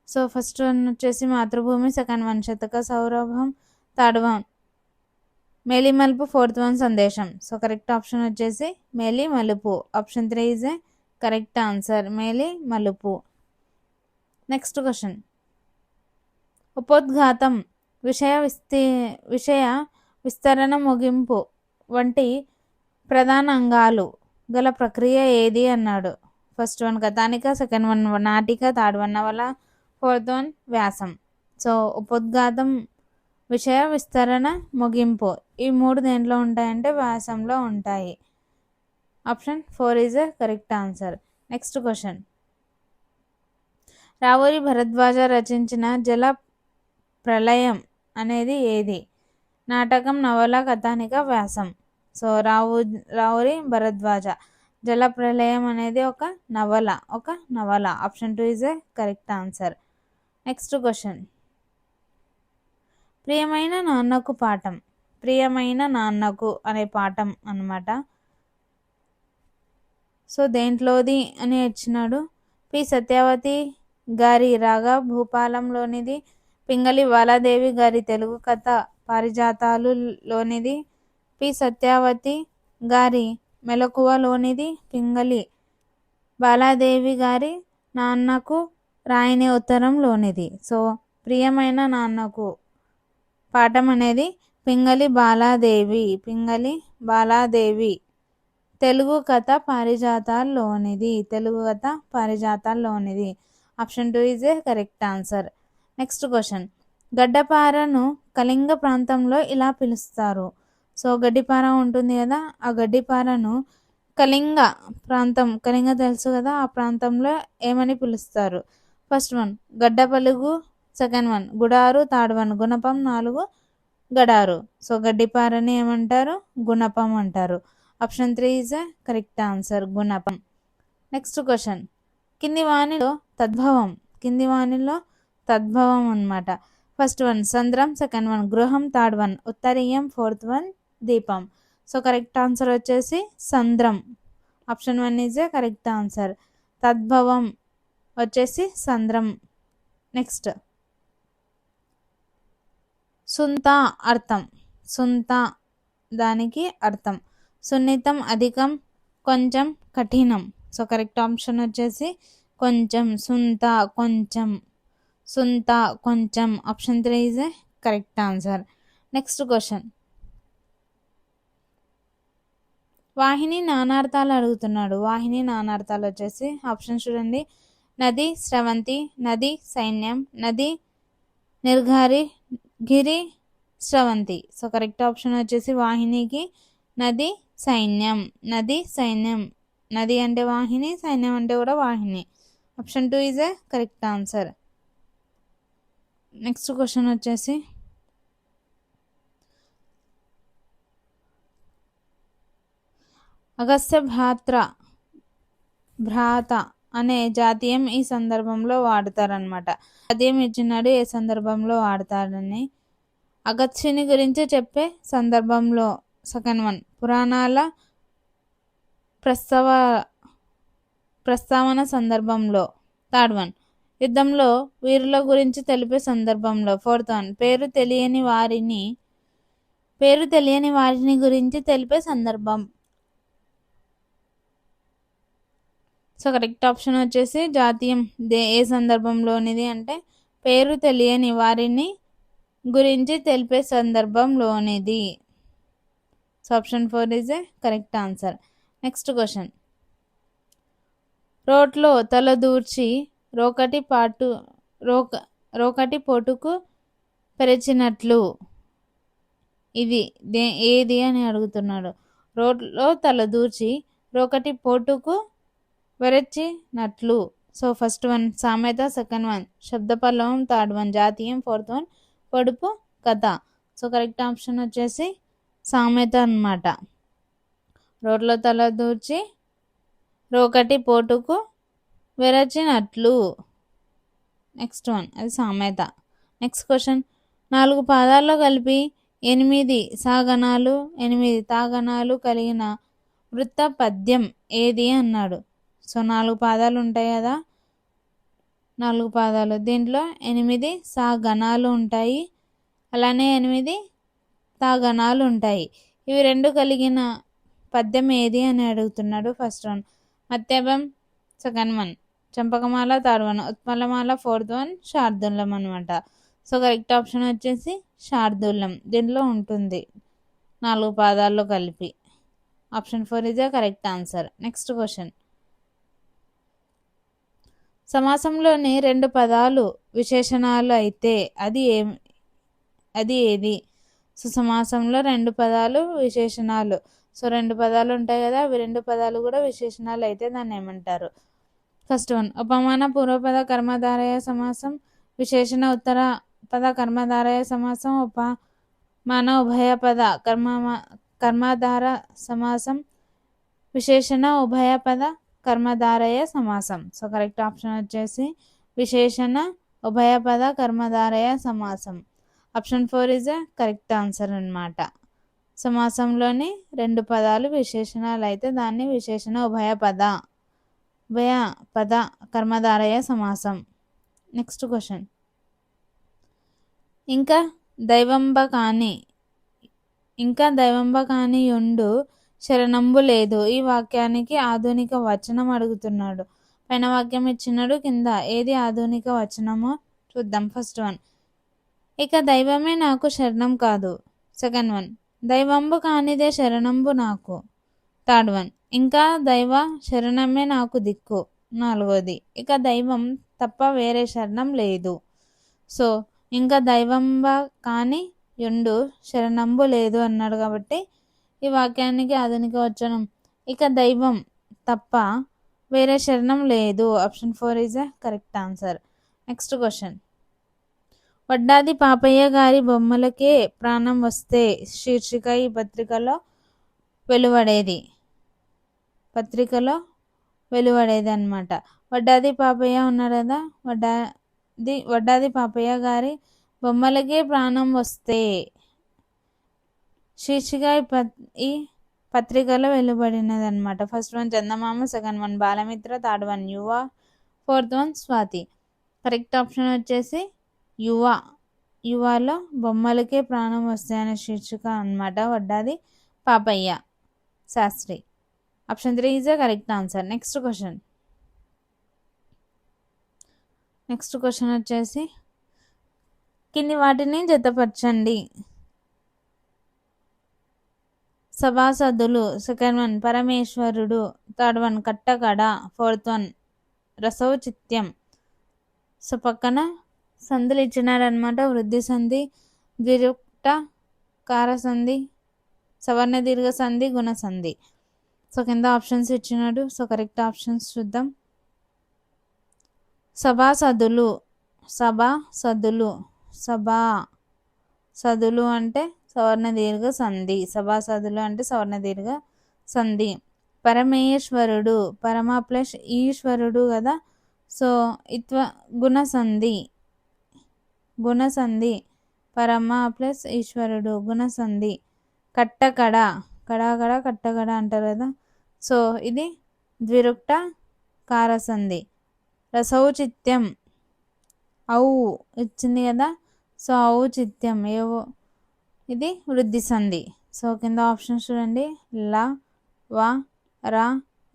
సో ఫస్ట్ వన్ వచ్చేసి మాతృభూమి, second one Shataka Sourabham, third one Melimalupu, fourth one Sandesham. So correct option వచ్చేసి Melimalupu. Option 3 is a correct answer. Melimalupu. Next question. ఉపోద్ఘాతం, విషయ విస్తరణ, ముగింపు వంటి ప్రధాన అంగాలు గల ప్రక్రియ ఏది అన్నాడు. ఫస్ట్ వన్ కథానిక, సెకండ్ వన్ నాటిక, థర్డ్ వన్ నవల, ఫోర్త్ వన్ వ్యాసం. సో ఉపోద్ఘాతం, విషయ విస్తరణ, ముగింపు ఈ 3 దేంట్లో ఉంటాయంటే వ్యాసంలో ఉంటాయి. Option 4 is a correct answer. Next question. Ravuri Bharadwaja రచించిన జల ప్రళయం అనేది ఏది? నాటకం, నవల, కథానిక, వ్యాసం. సో రావూరి భరద్వాజ జల ప్రళయం అనేది ఒక నవల. Option 2 is a correct answer. Next question. ప్రియమైన నాన్నకు అనే పాఠం అన్నమాట. సో దేంట్లోది అని ఇచ్చినాడు. పి సత్యావతి గారి రాగా భూపాలంలోనిది, పింగళి బాలాదేవి గారి తెలుగు కథ పారిజాతాలు లోనిది, పి సత్యావతి గారి మెలకువలోనిది, పింగళి బాలాదేవి గారి నాన్నకు రాయని ఉత్తరంలోనిది. సో ప్రియమైన నాన్నకు పాఠం అనేది పింగళి బాలాదేవి తెలుగు కథ పారిజాతాల్లోనిది. Option 2 is a correct answer. Next question. గడ్డపారను కళింగ ప్రాంతంలో ఇలా పిలుస్తారు. సో గడ్డిపార ఉంటుంది కదా, ఆ గడ్డిపారను కళింగ తెలుసు కదా, ఆ ప్రాంతంలో ఏమని పిలుస్తారు? ఫస్ట్ వన్ గడ్డపలుగు, సెకండ్ వన్ గుడారు, థర్డ్ వన్ గుణపం, 4 గడారు. సో గడ్డిపారని ఏమంటారు? గుణపం అంటారు. Option 3 is a correct answer, గుణపం. Next question. కింది వాణిలో తద్భవం అన్నమాట. ఫస్ట్ వన్ సంద్రం, సెకండ్ వన్ గృహం, థర్డ్ వన్ ఉత్తరీయం, ఫోర్త్ వన్ దీపం. సో కరెక్ట్ ఆన్సర్ వచ్చేసి సంద్రం. Option 1 is a correct answer. తద్భవం వచ్చేసి సంద్రం. నెక్స్ట్. సుంత దానికి అర్థం సున్నితం, అధికం, కొంచెం, కఠినం. సో కరెక్ట్ ఆప్షన్ వచ్చేసి కొంచెం, సుంత కొంచెం. Option 3 is a correct answer. Next question. వాహిని నానార్థాలు అడుగుతున్నాడు. వాహిని నానార్థాలు వచ్చేసి ఆప్షన్ చూడండి. నది, స్రవంతి, నది, సైన్యం, నది, నిర్ఘారి, గిరి, స్రవంతి. సో కరెక్ట్ ఆప్షన్ వచ్చేసి వాహినికి నది, సైన్యం. నది అంటే వాహిని, సైన్యం అంటే కూడా వాహిని. Option 2 is a correct answer. Next question వచ్చేసి అగస్త్య భ్రాత అనే జాతీయం ఈ సందర్భంలో వాడతారనమాట. జాతీయం ఇచ్చినాడు ఏ సందర్భంలో వాడతారని. అగత్యుని గురించి చెప్పే సందర్భంలో. సెకండ్ వన్, పురాణాల ప్రస్తావన సందర్భంలో. థర్డ్ వన్, యుద్ధంలో వీరుల గురించి తెలిపే సందర్భంలో. ఫోర్త్ వన్, పేరు తెలియని వారిని గురించి తెలిపే సందర్భం. సో కరెక్ట్ ఆప్షన్ వచ్చేసి జాతీయం ఏ సందర్భంలోనిది అంటే పేరు తెలియని వారిని గురించి తెలిపే సందర్భంలోనిది. So option 4 is a correct answer. Next question. రోట్లో తలదూర్చి రోకటి పోటుకు పెరచినట్లు ఇది ఏది అని అడుగుతున్నాడు. రోడ్లో తలదూర్చి రోకటి పోటుకు వెరచినట్లు. సో ఫస్ట్ వన్ సామెత, సెకండ్ వన్ శబ్దపల్లవం, థర్డ్ వన్ జాతీయం, ఫోర్త్ వన్ పొడుపు కథ. సో కరెక్ట్ ఆప్షన్ వచ్చేసి సామెత అన్నమాట. రోడ్లో తలదూర్చి రోకటి పోటుకు వెరచినట్లు. నెక్స్ట్ వన్ అది సామెత. Next question. 4 పాదాల్లో కలిపి 8 సాగనాలు 8 తాగనాలు కలిగిన వృత్త పద్యం ఏది అన్నాడు. సో 4 పాదాలు ఉంటాయి కదా, 4 పాదాలు, దీంట్లో 8 సాగనాలు ఉంటాయి, అలానే 8 తాగనాలు ఉంటాయి. ఇవి రెండు కలిగిన పద్యం ఏది అని అడుగుతున్నాడు. ఫస్ట్ వన్ మత్యభం, సెకండ్ వన్ చంపకమాల, థర్డ్ వన్ ఉత్పలమాల, ఫోర్త్ వన్ శార్దూలం అనమాట. సో కరెక్ట్ ఆప్షన్ వచ్చేసి శార్దూలం దీంట్లో ఉంటుంది 4 పాదాల్లో కలిపి. Option 4 is the correct answer. Next question. సమాసంలోని 2 పదాలు విశేషణాలు అయితే అది ఏది? సో సమాసంలో 2 పదాలు విశేషణాలు. సో 2 పదాలు ఉంటాయి కదా, అవి 2 పదాలు కూడా విశేషణాలు అయితే దాన్ని ఏమంటారు? ఫస్ట్ వన్ ఉపమాన పూర్వపద కర్మధారయ సమాసం, విశేషణ ఉత్తర పద కర్మధారయ సమాసం, ఉపమాన ఉభయపద కర్మధార సమాసం, విశేషణ ఉభయపద కర్మధారయ సమాసం. సో కరెక్ట్ ఆప్షన్ వచ్చేసి విశేషణ ఉభయపద కర్మధారయ సమాసం. Option 4 is a correct answer అన్నమాట. సమాసంలోని 2 పదాలు విశేషణాలు అయితే దాన్ని విశేషణ ఉభయపద కర్మధారయ సమాసం. Next question. ఇంకా దైవంబ కాని యుండు శరణంబు లేదు. ఈ వాక్యానికి ఆధునిక వచనం అడుగుతున్నాడు. పైన వాక్యం ఇచ్చినాడు, కింద ఏది ఆధునిక వచనమో చూద్దాం. ఫస్ట్ వన్ ఇక దైవమే నాకు శరణం కాదు. సెకండ్ వన్ దైవంబు కానిదే శరణంబు నాకు. థర్డ్ వన్ ఇంకా దైవ శరణమే నాకు దిక్కు. నాలుగోది ఇక దైవం తప్ప వేరే శరణం లేదు. సో ఇంకా దైవంబ కాని యుండు శరణంబు లేదు అన్నాడు కాబట్టి ఈ వాక్యానికి ఆధునిక వచనం ఇక దైవం తప్ప వేరే శరణం లేదు. Option 4 is a correct answer. Next question. Vaddadi Papayya గారి బొమ్మలకే ప్రాణం వస్తే శీర్షిక ఈ పత్రికలో వెలువడేది అన్నమాట. వడ్డాది పాపయ్య ఉన్నాడు కదా, వడ్డాది పాపయ్య గారి బొమ్మలకే ప్రాణం వస్తే శీర్షిక ఈ పత్రికలో వెలువడినది అనమాట. First one Chandamama, second one Balamitra, third one Yuva, fourth one Swathi. Correct option వచ్చేసి యువలో బొమ్మలకే ప్రాణం వస్తాయి అనే శీర్షిక అనమాట Vaddadi Papayya Sastri. Option 3 is the correct answer. Next question వచ్చేసి కింది వాటిని జతపరచండి. సభాసదులు, సెకండ్ వన్ పరమేశ్వరుడు, థర్డ్ వన్ కట్టకడ, ఫోర్త్ వన్ రసౌచిత్యం. సో పక్కన సంధులు ఇచ్చినాడు అనమాట. వృద్ధి సంధి, ద్విరుక్త కార సంధి, సవర్ణ దీర్ఘ సంధి, గుణ సంధి. సో కింద ఆప్షన్స్ ఇచ్చినాడు. సో కరెక్ట్ ఆప్షన్స్ చూద్దాం. సభాసదులు అంటే సవర్ణ దీర్ఘ సంధి. సభాసదులు అంటే సవర్ణ దీర్ఘ సంధి. పరమేశ్వరుడు, పరమ ప్లస్ ఈశ్వరుడు కదా. సో ఇత్వ గుణసంధి, గుణసంధి పరమ ప్లస్ ఈశ్వరుడు గుణసంధి. కట్టకడ, కడాకడ కట్టకడ అంటారు కదా. సో ఇది ద్విరుక్త కారసంధి. రసౌచిత్యం ఔ ఇచ్చింది కదా. సో ఔచిత్యం ఏవో ఇది వృద్ధి సంధి. సో కింద ఆప్షన్స్ చూడండి. ల, వ, ర,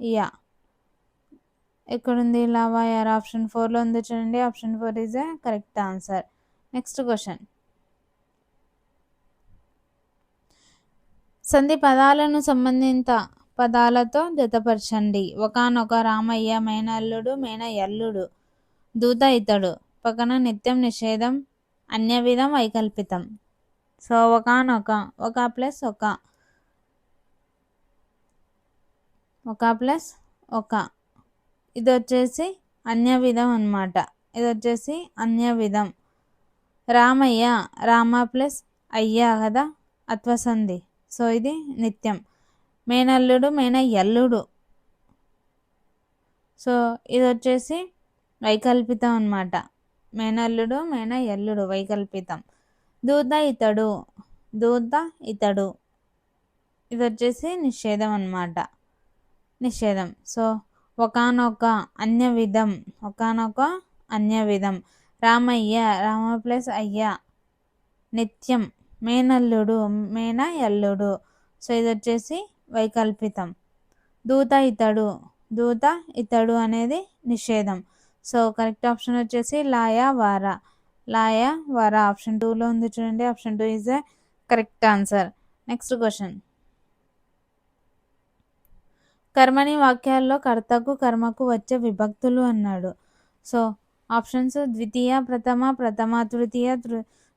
య. ఎక్కడుంది ల, వ, య, ర? ఆప్షన్ 4లో ఉంది చూడండి. Option 4 is a correct answer. Next question. సంధి పదాలను సంబంధిత పదాలతో జతపరచండి. ఒకానొక, రామయ్య, మేనల్లుడు, మేనయల్లుడు, దూత ఇతడు, పక్కన నిత్యం, నిషేధం, అన్యవిధం, వైకల్పితం. సో ఒకానొక, ఒక ప్లస్ ఒక, ఒక ప్లస్ ఒక, ఇది వచ్చేసి అన్యవిధం అన్నమాట. ఇది వచ్చేసి అన్యవిధం. రామయ్య, రామ ప్లస్ అయ్య కదా, అత్వసంధి. సో ఇది నిత్యం. మేనల్లుడు, మేనయల్లుడు, సో ఇది వచ్చేసి వైకల్పితం అన్నమాట. మేనల్లుడు, మేనయల్లుడు, వైకల్పితం. దూత ఇతడు, దూత ఇతడు, ఇది వచ్చేసి నిషేధం అన్నమాట, నిషేధం. సో ఒకానొక అన్యవిధం, ఒకానొక అన్యవిధం. రామయ్య, రామ ప్లస్ అయ్య, నిత్యం. మేనల్లుడు, మేనయల్లుడు, సో ఇది వచ్చేసి వైకల్పితం. దూత ఇతడు, దూత ఇతడు అనేది నిషేధం. సో కరెక్ట్ ఆప్షన్ వచ్చేసి లాయ వార, లాయ వార. ఆప్షన్ 2లో ఉంది చూడండి. Option 2 is a correct answer. Next question. కర్మని వాక్యాల్లో కర్తకు కర్మకు వచ్చే విభక్తులు అన్నాడు. సో ఆప్షన్స్ ద్వితీయ, ప్రథమ, ప్రథమ తృతీయ,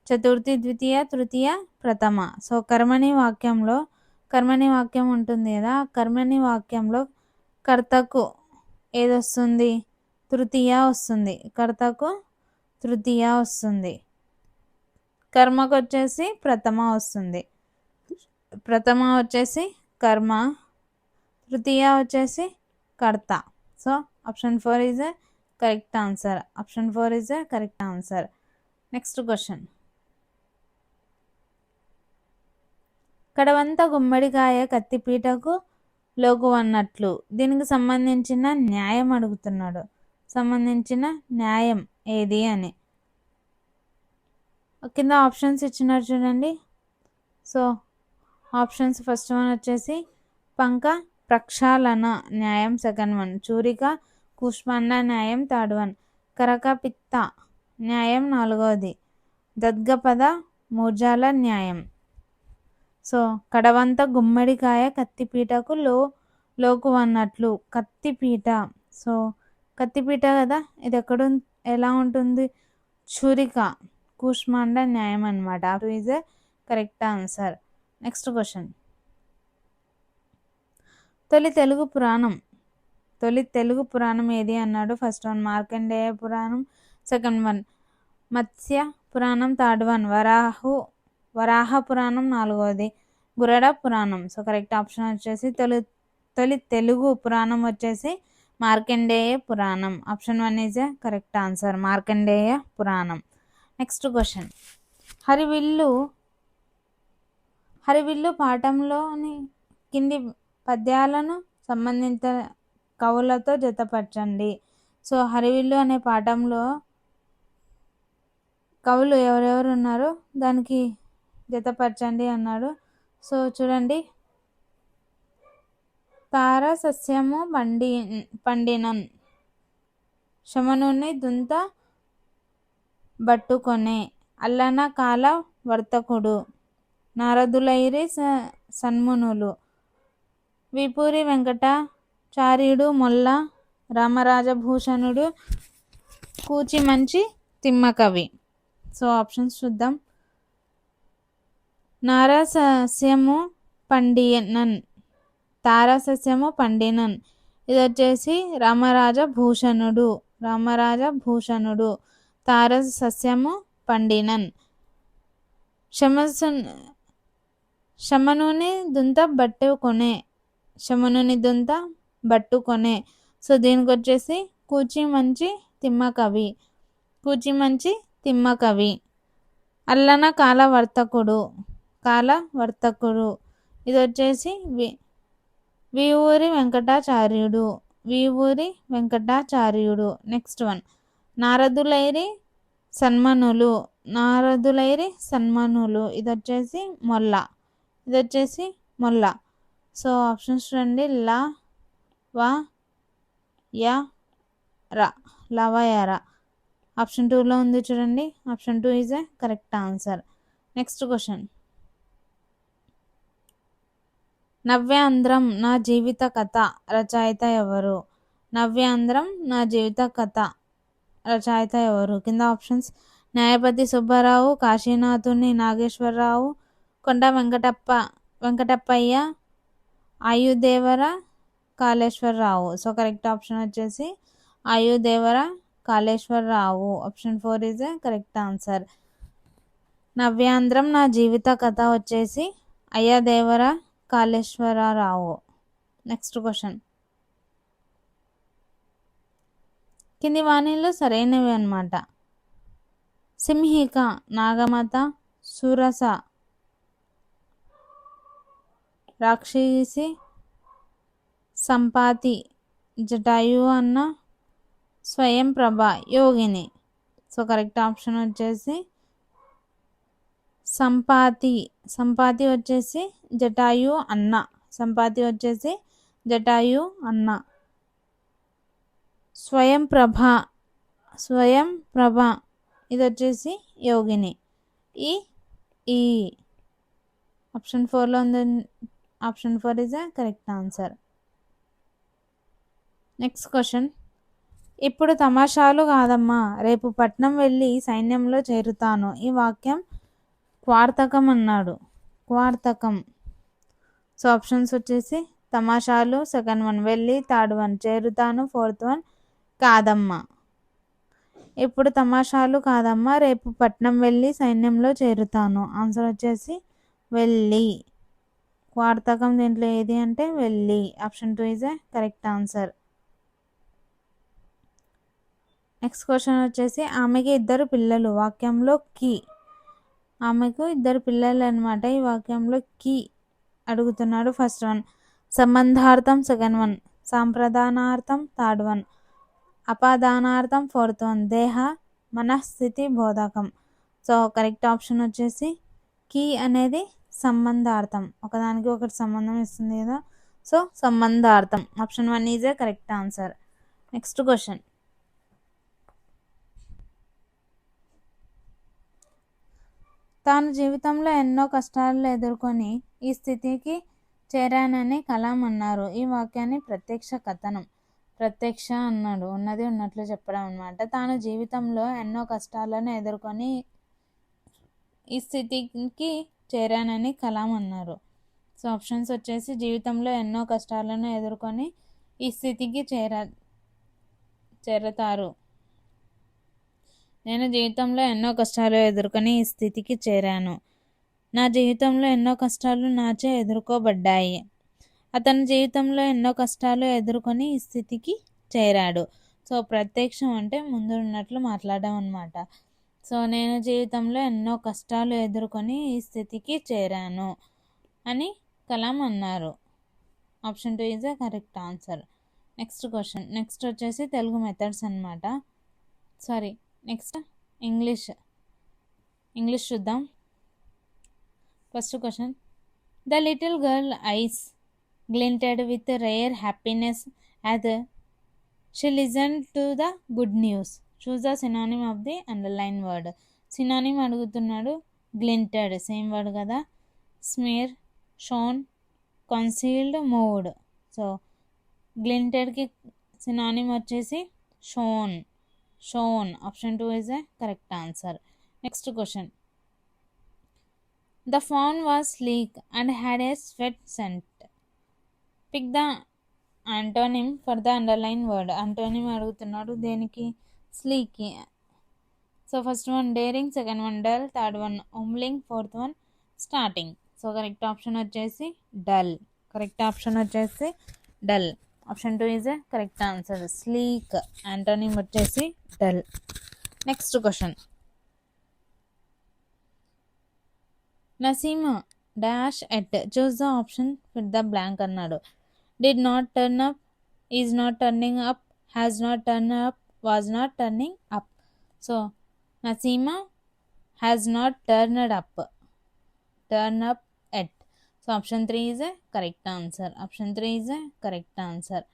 చతుర్థి ద్వితీయ, తృతీయ ప్రథమ. సో కర్మని వాక్యంలో, కర్మని వాక్యం ఉంటుంది కదా, కర్మని వాక్యంలో కర్తకు ఏది వస్తుంది? తృతీయ వస్తుంది. కర్తకు తృతీయ వస్తుంది. కర్మకు వచ్చేసి ప్రథమ వస్తుంది. ప్రథమ వచ్చేసి కర్మ, తృతీయ వచ్చేసి కర్త. So option 4 is a correct answer. Option 4 is a correct answer. Next question. కడవంత గుమ్మడికాయ కత్తిపీటకు లోకు అన్నట్లు, దీనికి సంబంధించిన న్యాయం అడుగుతున్నాడు. సంబంధించిన న్యాయం ఏది అని. కింద ఆప్షన్స్ ఇచ్చినారు చూడండి. సో ఆప్షన్స్ ఫస్ట్ వన్ వచ్చేసి పంక ప్రక్షాళన న్యాయం, సెకండ్ వన్ చూరిక కూష్మాండ న్యాయం, థర్డ్ వన్ కరక పిత్త న్యాయం, నాలుగవది దద్గపద మూర్జాల న్యాయం. సో కడవంత గుమ్మడికాయ కత్తిపీటకు లోకు అన్నట్లు, కత్తిపీట. సో కత్తిపీట కదా, ఇది ఎక్కడ ఎలా ఉంటుంది? ఛురిక కూష్మాండ న్యాయం అనమాట. Is a correct answer. Next question. తొలి తెలుగు పురాణం, తొలి తెలుగు పురాణం ఏది అన్నాడు. ఫస్ట్ వన్ మార్కండేయ పురాణం, సెకండ్ వన్ మత్స్య పురాణం, థర్డ్ వన్ వరాహ పురాణం, నాలుగవది గురడ పురాణం. సో కరెక్ట్ ఆప్షన్ వచ్చేసి తొలి తెలుగు పురాణం వచ్చేసి Markandeya Puranam. Option 1 is a correct answer, Markandeya Puranam. Next question. Harivillu పాఠంలోని కింది పద్యాలను సంబంధిత కవులతో జతపరచండి. సో హరివిల్లు అనే పాఠంలో కవులు ఎవరెవరు ఉన్నారో దానికి జతపరచండి అన్నాడు. సో చూడండి. తార సస్యము పండినన్, శమనుని దుంత బట్టుకొనే, అల్లన కాల వర్తకుడు, నారదులైరి సన్మునులు, విపూరి వెంకటాచార్యుడు, మొల్ల రామరాజభూషణుడు, కూచి మంచి తిమ్మకవి. సో ఆప్షన్స్ చూద్దాం. నారసస్యము పండినన్, తారసస్యము పండినన్, ఇది వచ్చేసి రామరాజభూషణుడు, రామరాజభూషణుడు. తారసస్యము పండినన్. శమనుని దుంత బట్టుకొనే, శమనుని దొంత బట్టుకొనే. సో దీనికి వచ్చేసి కూచి మంచి తిమ్మ కవి. కూచి మంచి తిమ్మ కవి. అల్లన కాల వర్తకుడు. ఇది వచ్చేసి వీవూరి వెంకటాచార్యుడు. Next one నారదులైరి సన్మనులు. ఇది వచ్చేసి మొల్ల. సో ఆప్షన్స్ చూడండి. వ య ర లవయర. ఆప్షన్ 2లో ఉంది చూడండి. Option 2 is a correct answer. Next question. Navyandhram నా జీవిత కథ రచయిత ఎవరు? నవ్యాంధ్రం నా జీవిత కథ రచయిత ఎవరు? కింద options: Nyayapati Subbarao, Kasinathuni Nageswararao, Konda Venkatappayya, Ayyadevara Kaleswararao. So correct option వచ్చేసి Ayyadevara Kaleswararao. Option 4 is a correct answer. Navyandhram నా జీవిత కథ వచ్చేసి అయ్యదేవర కాళేశ్వరరావు. Next question. కింది వాణిలో సరైనవి అన్నమాట. సింహిక, నాగమత, సురస, రాక్షసి, సంపాతి, జటాయు అన్న, స్వయం ప్రభ, యోగిని. సో కరెక్ట్ ఆప్షన్ వచ్చేసి సంపాతి వచ్చేసి జటాయు అన్న. స్వయం ప్రభ ఇది వచ్చేసి యోగిని. ఈ ఆప్షన్ 4లో ఉంది. Option 4 is a correct answer. Next question. ఇప్పుడు తమాషాలు కాదమ్మా, రేపు పట్నం వెళ్ళి సైన్యంలో చేరుతాను. ఈ వాక్యం క్వార్థకం అన్నాడు. క్వార్థకం. సో ఆప్షన్స్ వచ్చేసి తమాషాలు, సెకండ్ వన్ వెళ్ళి, థర్డ్ వన్ చేరుతాను, ఫోర్త్ వన్ కాదమ్మా. ఇప్పుడు తమాషాలు కాదమ్మా, రేపు పట్నం వెళ్ళి సైన్యంలో చేరుతాను. ఆన్సర్ వచ్చేసి వెళ్ళి. క్వార్థకం దీంట్లో ఏది అంటే వెళ్ళి. Option 2 is a correct answer. Next question వచ్చేసి ఆమెకి 2 పిల్లలు. వాక్యంలో కీ. ఆమెకు 2 పిల్లలు అనమాట. ఈ వాక్యంలో కీ అడుగుతున్నాడు. ఫస్ట్ వన్ సంబంధార్థం, సెకండ్ వన్ సాంప్రదానార్థం, థర్డ్ వన్ అపాదానార్థం, ఫోర్త్ వన్ దేహ మనస్థితి బోధకం. సో కరెక్ట్ ఆప్షన్ వచ్చేసి కీ అనేది సంబంధార్థం. ఒకదానికి ఒకటి సంబంధం ఇస్తుంది కదా. సో సంబంధార్థం. Option 1 is a correct answer. Next question. తాను జీవితంలో ఎన్నో కష్టాలు ఎదుర్కొని ఈ స్థితికి చేరానని కలాం అన్నారు. ఈ వాక్యాన్ని ప్రత్యక్ష కథనం. ప్రత్యక్ష అన్నాడు, ఉన్నది ఉన్నట్లు చెప్పడం అనమాట. తాను జీవితంలో ఎన్నో కష్టాలను ఎదుర్కొని ఈ స్థితికి చేరానని కలాం అన్నారు. సో ఆప్షన్స్ వచ్చేసి జీవితంలో ఎన్నో కష్టాలను ఎదుర్కొని ఈ స్థితికి చేరతారు. నేను జీవితంలో ఎన్నో కష్టాలు ఎదుర్కొని ఈ స్థితికి చేరాను. నా జీవితంలో ఎన్నో కష్టాలు నాచే ఎదుర్కోబడ్డాయి. అతని జీవితంలో ఎన్నో కష్టాలు ఎదుర్కొని ఈ స్థితికి చేరాడు. సో ప్రత్యక్షం అంటే ముందు ఉన్నట్లు మాట్లాడడం అనమాట. సో నేను జీవితంలో ఎన్నో కష్టాలు ఎదుర్కొని ఈ స్థితికి చేరాను అని కలాం అన్నారు. Option 2 is the correct answer. Next question. Next వచ్చేసి తెలుగు మెథడ్స్ అనమాట. నెక్స్ట్ ఇంగ్లీష్ చూద్దాం. First question. The little girl eyes glinted with rare happiness as she listened to the good news. Choose the synonym of the underlined word. Synonym అడుగుతున్నాడు. Glinted same word కదా. Smear, shone, concealed, moved. So గ్లింటెడ్కి synonym వచ్చేసి shone. Option 2 is a correct answer. Next question. The fawn was sleek and had a sweet scent. Pick the antonym for the underline word. Antonym అడుగుతున్నాడు దేనికి? స్లీక్కి. So first one daring, second one dull, third one homeling, fourth one starting. So correct option వచ్చేసి dull. Correct option వచ్చేసి dull. Option 2 is a correct answer. Sleek antonym వచ్చేసి dull. Next question. Naseema dash at choose the option fit the blank అన్నాడు. Did not turn up, is not turning up, has not turn up, was not turning up. So Naseema has not turned up, turn up at. So option 3 is a correct answer. Option 3 is a correct answer.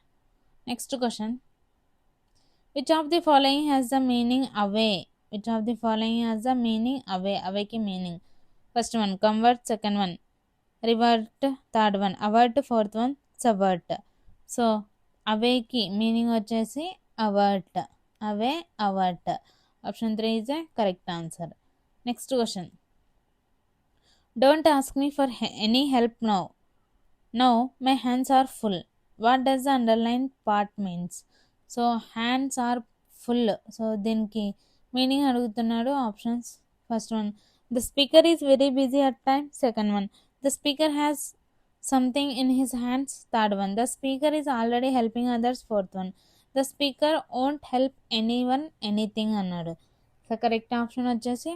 Next question. Which of the following has the meaning away? Which of the following has the meaning away? అవేకి meaning. First one convert, second one revert, third one avert, fourth one subvert. So అవేకి meaning వచ్చేసి avert, away avert. Option 3 is a correct answer. Next question. Don't ask me for any help now, now my hands are full. What does the underline part means? So hands are full. So దీనికి meaning అడుగుతున్నాడు. Options. First one the speaker is very busy at time. Second one the speaker has something in his hands. Third one the speaker is already helping others. Fourth one the speaker won't help any one anything అన్నాడు. So correct option వచ్చేసి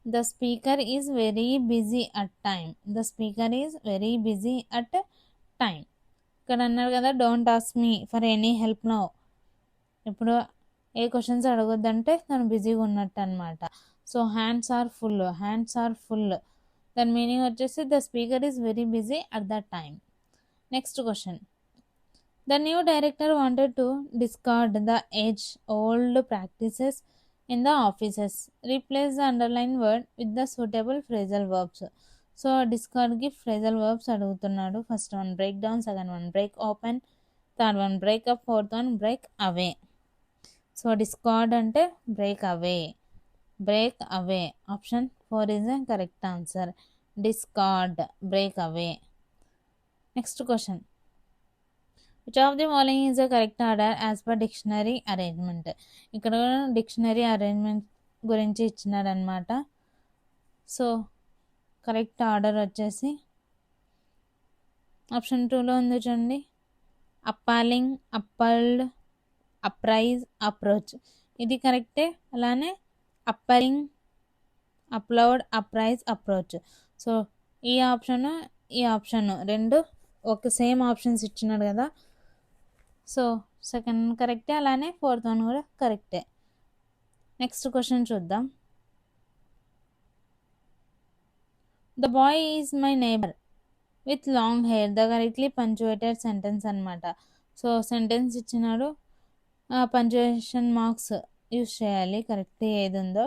the speaker is very busy at time. The speaker is very busy at time. ఇక్కడ అన్నారు కదా don't ask me for any help now. ఇప్పుడు ఏ questions అడగొద్దంటే తను బిజీగా ఉన్నట్టు అనమాట. So hands are full, hands are full దాని మీనింగ్ వచ్చేసి the speaker is very busy at the time. Next question. The new director wanted to discard the age old practices in the offices. Replace the underline word with the suitable phrasal verbs. So డిస్కార్డ్కి phrasal verbs అడుగుతున్నాడు. First one break down, second one break open, third one break up, fourth one break away. So discard అంటే break away, break away. Option 4 is a correct answer. Discard, break away. Next question. Which of the following is a correct order as per dictionary arrangement? ఇక్కడ dictionary arrangement గురించి ఇచ్చినాడు అనమాట. So correct order వచ్చేసి option 2లో ఉంది చూడండి. అప్పాలింగ్, అప్పల్డ్, appraise, approach. ఇది కరెక్టే. అలానే అప్పలింగ్, అప్లౌడ్, అప్రైజ్, అప్రోచ్. సో ఈ ఆప్షన్ రెండు ఒక సేమ్ ఆప్షన్స్ ఇచ్చినాడు కదా. సో సెకండ్ కరెక్టే, అలానే ఫోర్త్ వన్ కూడా కరెక్టే. నెక్స్ట్ క్వశ్చన్ చూద్దాం. The boy is my neighbour with long hair. The correctly punctuated sentence అనమాట. సో సెంటెన్స్ ఇచ్చినాడు, పంచువేషన్ మార్క్స్ యూస్ చేయాలి కరెక్ట్ ఏది ఉందో.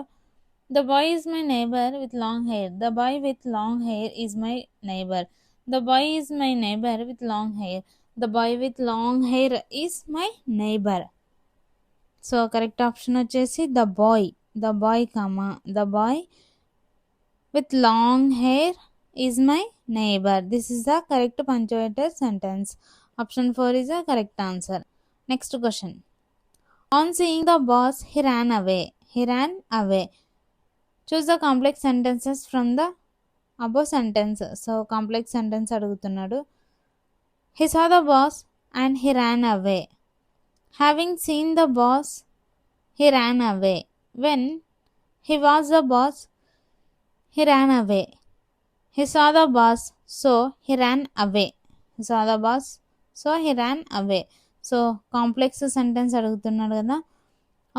The boy is my neighbour with long hair. The boy with long hair is my neighbour. The boy is my neighbour with long hair. The boy with long hair is my neighbour. So correct option వచ్చేసి the boy, the bye comma the boy with long hair is my neighbour. This is the correct punctuated sentence. Option 4 is the correct answer. Next question. On seeing the boss, he ran away. He ran away. Choose the complex sentences from the above sentence. So complex sentence అడుగుతున్నాడు. He saw the boss and he ran away. Having seen the boss, he ran away. When he was the boss, he ran away. He saw the boss, so he ran away. He saw the boss, so he ran away. So complex sentence అడుగుతున్నాడు కదా.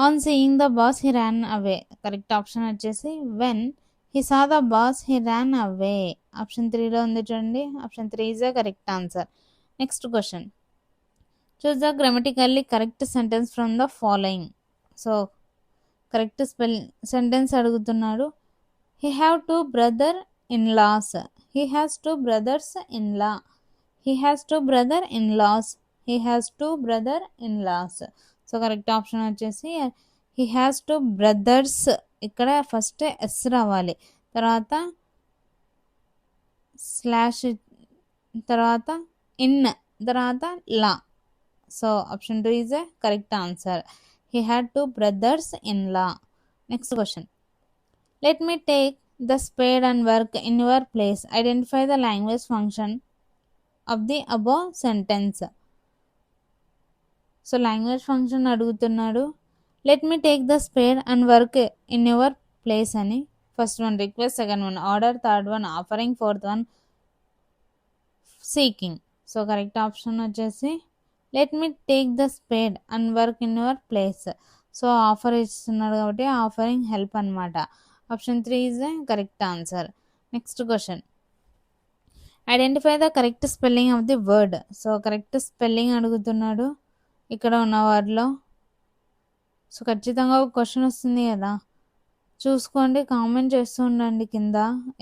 On seeing the boss he ran away. Correct option వచ్చేసి when he saw the boss he ran away. Option 3లో ఉంది చూడండి. Option 3 is the correct answer. Next question. Choose the grammatically correct sentence from the following. So correct sentence అడుగుతున్నాడు. He have 2 brother in laws. He has 2 brothers in law. He has 2 brother in laws. He has 2 brother in laws. So correct option వచ్చేసి he has 2 brothers. ఇక్కడ first S రావాలి, తర్వాత slash, తర్వాత in, తర్వాత law. So option 2 is a correct answer. He had 2 brothers in law. Next question. Let me take the spade and work in your place. Identify the language function of the above sentence. So language function అడుగుతున్నాడు. Let me take the spade and work in your place అని. First one request, second one order, third one offering, fourth one seeking. So correct option వచ్చేసి let me take the spade and work in your place. So offer ఇస్తున్నాడు కాబట్టి offering help అనమాట. Option 3 is the correct answer. Next question, identify the correct spelling of the word. So correct spelling అడుగుతున్నాడు ఇక్కడ ఉన్న వర్డ్లో. So ఖచ్చితంగా ఒక question వస్తుంది కదా, చూసుకోండి, కామెంట్ చేస్తూ ఉండండి కింద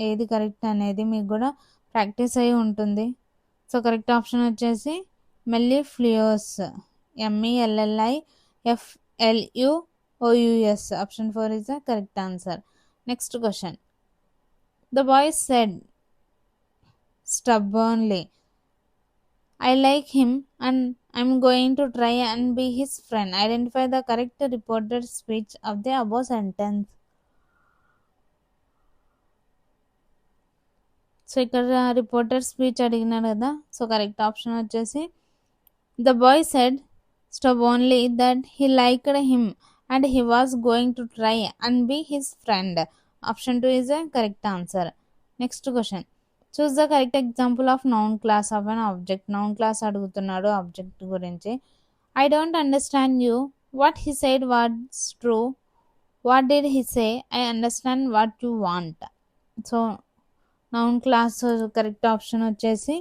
ఏది కరెక్ట్ అనేది, మీకు కూడా ప్రాక్టీస్ అయి ఉంటుంది. సో కరెక్ట్ ఆప్షన్ వచ్చేసి మెల్లిఫ్లియోస్, MELLIFLUOUS. Option 4 is the correct answer. Next question, the boy said stubbornly, I like him and I'm going to try and be his friend. Identify the correct reported speech of the above sentence. So ఇక్కడ reporter speech అడిగినాడు కదా, so correct option వచ్చేసి the bye said stubbornly that he liked him and he was going to try and be his friend. Option 2 is a correct answer. Next question, choose the correct example of noun clause of an object. Noun clause అడుగుతున్నాడు object గురించి. I don't understand you, what he said what's true, what did he say, I understand what you want. So noun clause correct option వచ్చేసి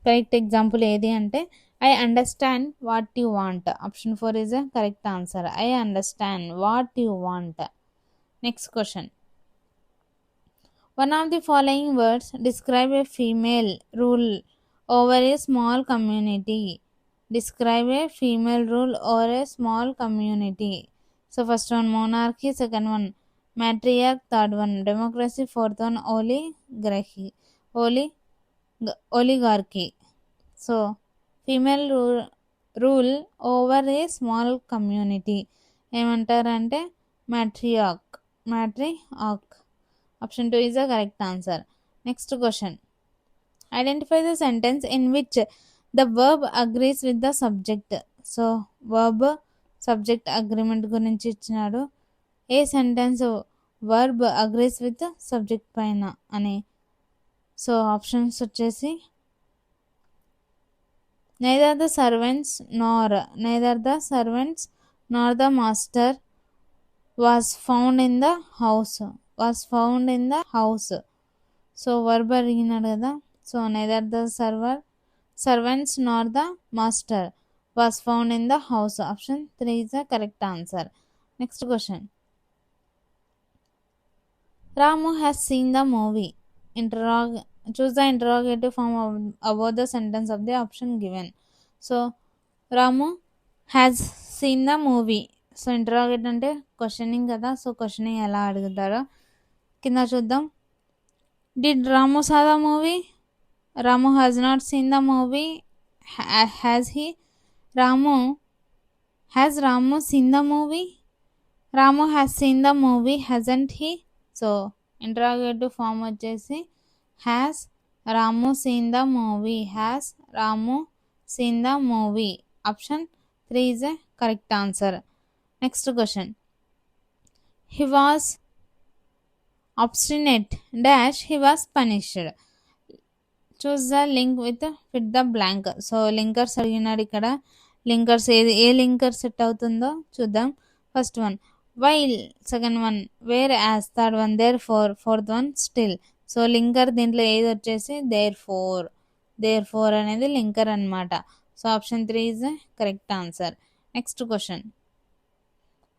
correct example ఏది అంటే I understand what you want. Option 4 is the correct answer. I understand what you want. Next question, one of the following words describe a female rule over a small community. Describe a female rule over a small community. So first one monarchy, second one matriarch, third one democracy, fourth one oligarchy. So female rule over a small community ఏమంటారంటే matriarch. Option 2 is the correct answer. Next question, identify the sentence in which the verb agrees with the subject. So verb subject agreement గురించి ఇచ్చినాడు. A sentence verb agrees with the subject పైన అని. So options వచ్చేసి neither the servants nor the master was found in the house. So verb అడిగినాడు కదా, so Nether the servants nor the master was found in the house. Option 3 is the correct answer. Next question, Ramu has seen the movie. Choose the interrogative form about the sentence of the option given. So Ramu has seen the movie. So interrogate అంటే questioning కదా, so questioning ఎలా అడుగుతారో కింద చూద్దాం. Did Ramu saw the movie, Ramu has not seen the movie, has he, has Ramu seen the movie, Ramu has seen the movie, hasn't he. So interrogative form వచ్చేసి has Ramu seen the movie, has Ramu seen the movie. Option 3 is a correct answer. Next question, he was obstinate dash he was punished. Choose the link with fit the blank. So linkers అడిగినాడు ఇక్కడ. Linkers ఏ linker set అవుతుందో చూద్దాం. First one while, second one whereas, third one there fourth one still. So linker దీంట్లో ఏది వచ్చేసి therefore అనేది linker అనమాట. So option 3 is the correct answer. Next question,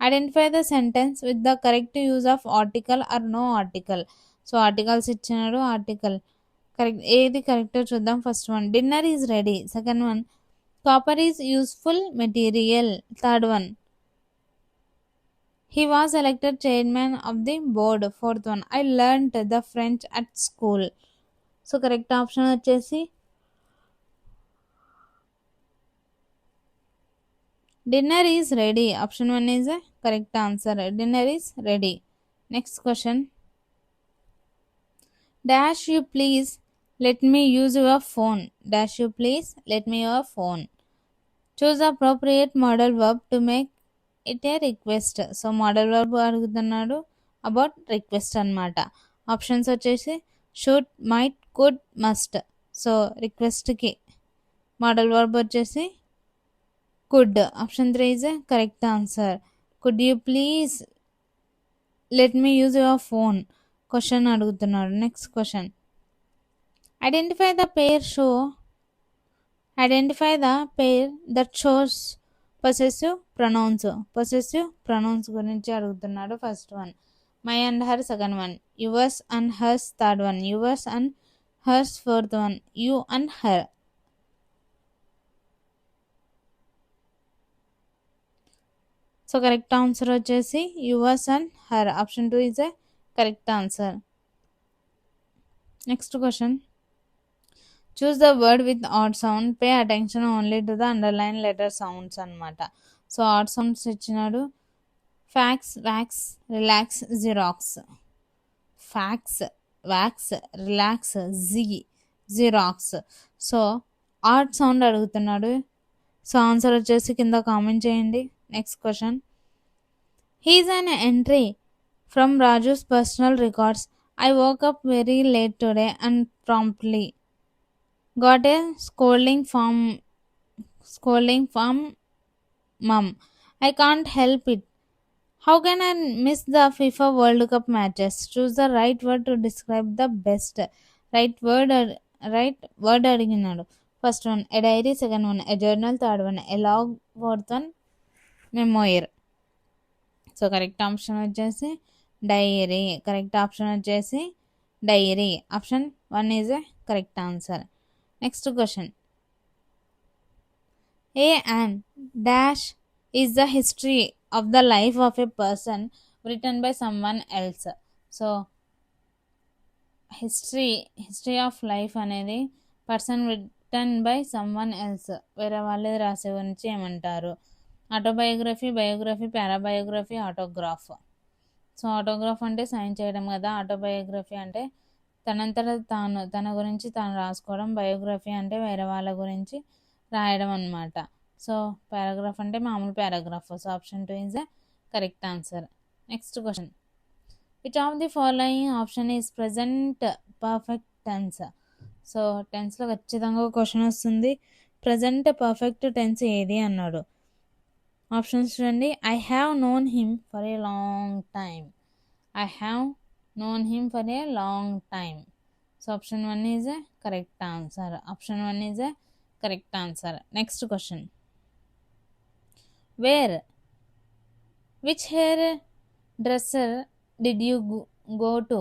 identify the sentence with the correct use of article or no article. So articles ఇచ్చినాడు, article correct ఏది కరెక్టో చూద్దాం. First one dinner is ready, second one copper is useful material, third one he was elected chairman of the board, fourth one I learned the French at school. So correct option వచ్చేసి dinner is ready. Option 1 is a correct answer. Dinner is ready. Next question, dash you please Let me use your phone. Dash you please. Let me your phone. Choose the appropriate modal verb to make it a request. So modal verb అడుగుతున్నాడు about request అనమాట. Options వచ్చేసి should, might, could, must. So రిక్వెస్ట్కి modal verb వచ్చేసి could. Option 3 is correct answer. Could you please let me use your phone question అడుగుతున్నాడు. Next question, identify the pair show identify the pair that shows possessive pronouns గురించి అడుగుతున్నాడు. First one my and her, second one yours and hers, third one yours and hers, fourth one you and her. So correct answer వచ్చేసి yours and her. Option 2 is a correct answer. Next question, choose the word with odd sound, pay attention only to the underline letter sounds అనమాట. So odd sounds ఇచ్చినాడు. Fax, wax, relax, xerox. Fax, wax, relax, xerox. So odd sound అడుగుతున్నాడు. So answer వచ్చేసి కింద comment చేయండి. Next question, he is an entry from Raju's personal records. I woke up very late today and promptly got a scolding from mum. I can't help it. How can I miss the FIFA World Cup matches? Choose the right word to describe the best. Right word అడిగినాడు. First one a diary, second one a journal, third one a log, fourth one memoir. So correct option వచ్చేసి diary. Correct option వచ్చేసి diary. Option 1 is a correct answer. Next question, a and dash is the history of the life of a person written by someone else. So history of life అనేది person written by someone else, వేరే వాళ్ళే రాసే గురించి ఏమంటారు? Autobiography, biography, parabiography, autograph. So autograph అంటే sign చేయడం కదా, autobiography అంటే తన గురించి తాను రాసుకోవడం, బయోగ్రఫీ అంటే వేరే వాళ్ళ గురించి రాయడం అనమాట. సో పారాగ్రాఫ్ అంటే మామూలు paragraph. So option 2 is a correct answer. Next question, which of the following option is present perfect tense. So టెన్స్లో ఖచ్చితంగా ఒక క్వశ్చన్ వస్తుంది. ప్రజెంట్ పర్ఫెక్ట్ టెన్స్ ఏది అన్నాడు. ఆప్షన్స్ చూడండి. I have known him for a long time. I have known him for a long time. So option 1 is a correct answer. Option 1 is a correct answer. Next question, wear which hair dresser did you go to?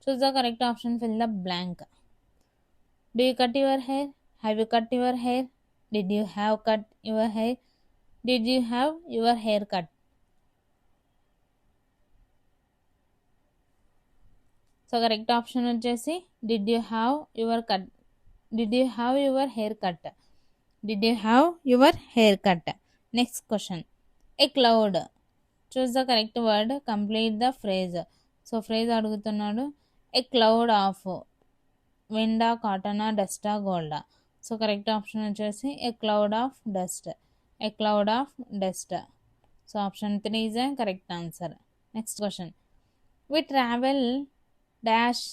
Choose the correct option, fill the blank. Do you cut your hair? Have you cut your hair? Did you have cut your hair? Did you have your hair cut? So correct option వచ్చేసి did you have your hair cut. Did you have your hair cut. Next question, a cloud. Choose the correct word, complete the phrase. So phrase అడుగుతున్నాడు. A cloud of wind, cotton, dust, gold. So correct option వచ్చేసి a cloud of dust. A cloud of dust. So option 3 is a correct answer. Next question, we travel dash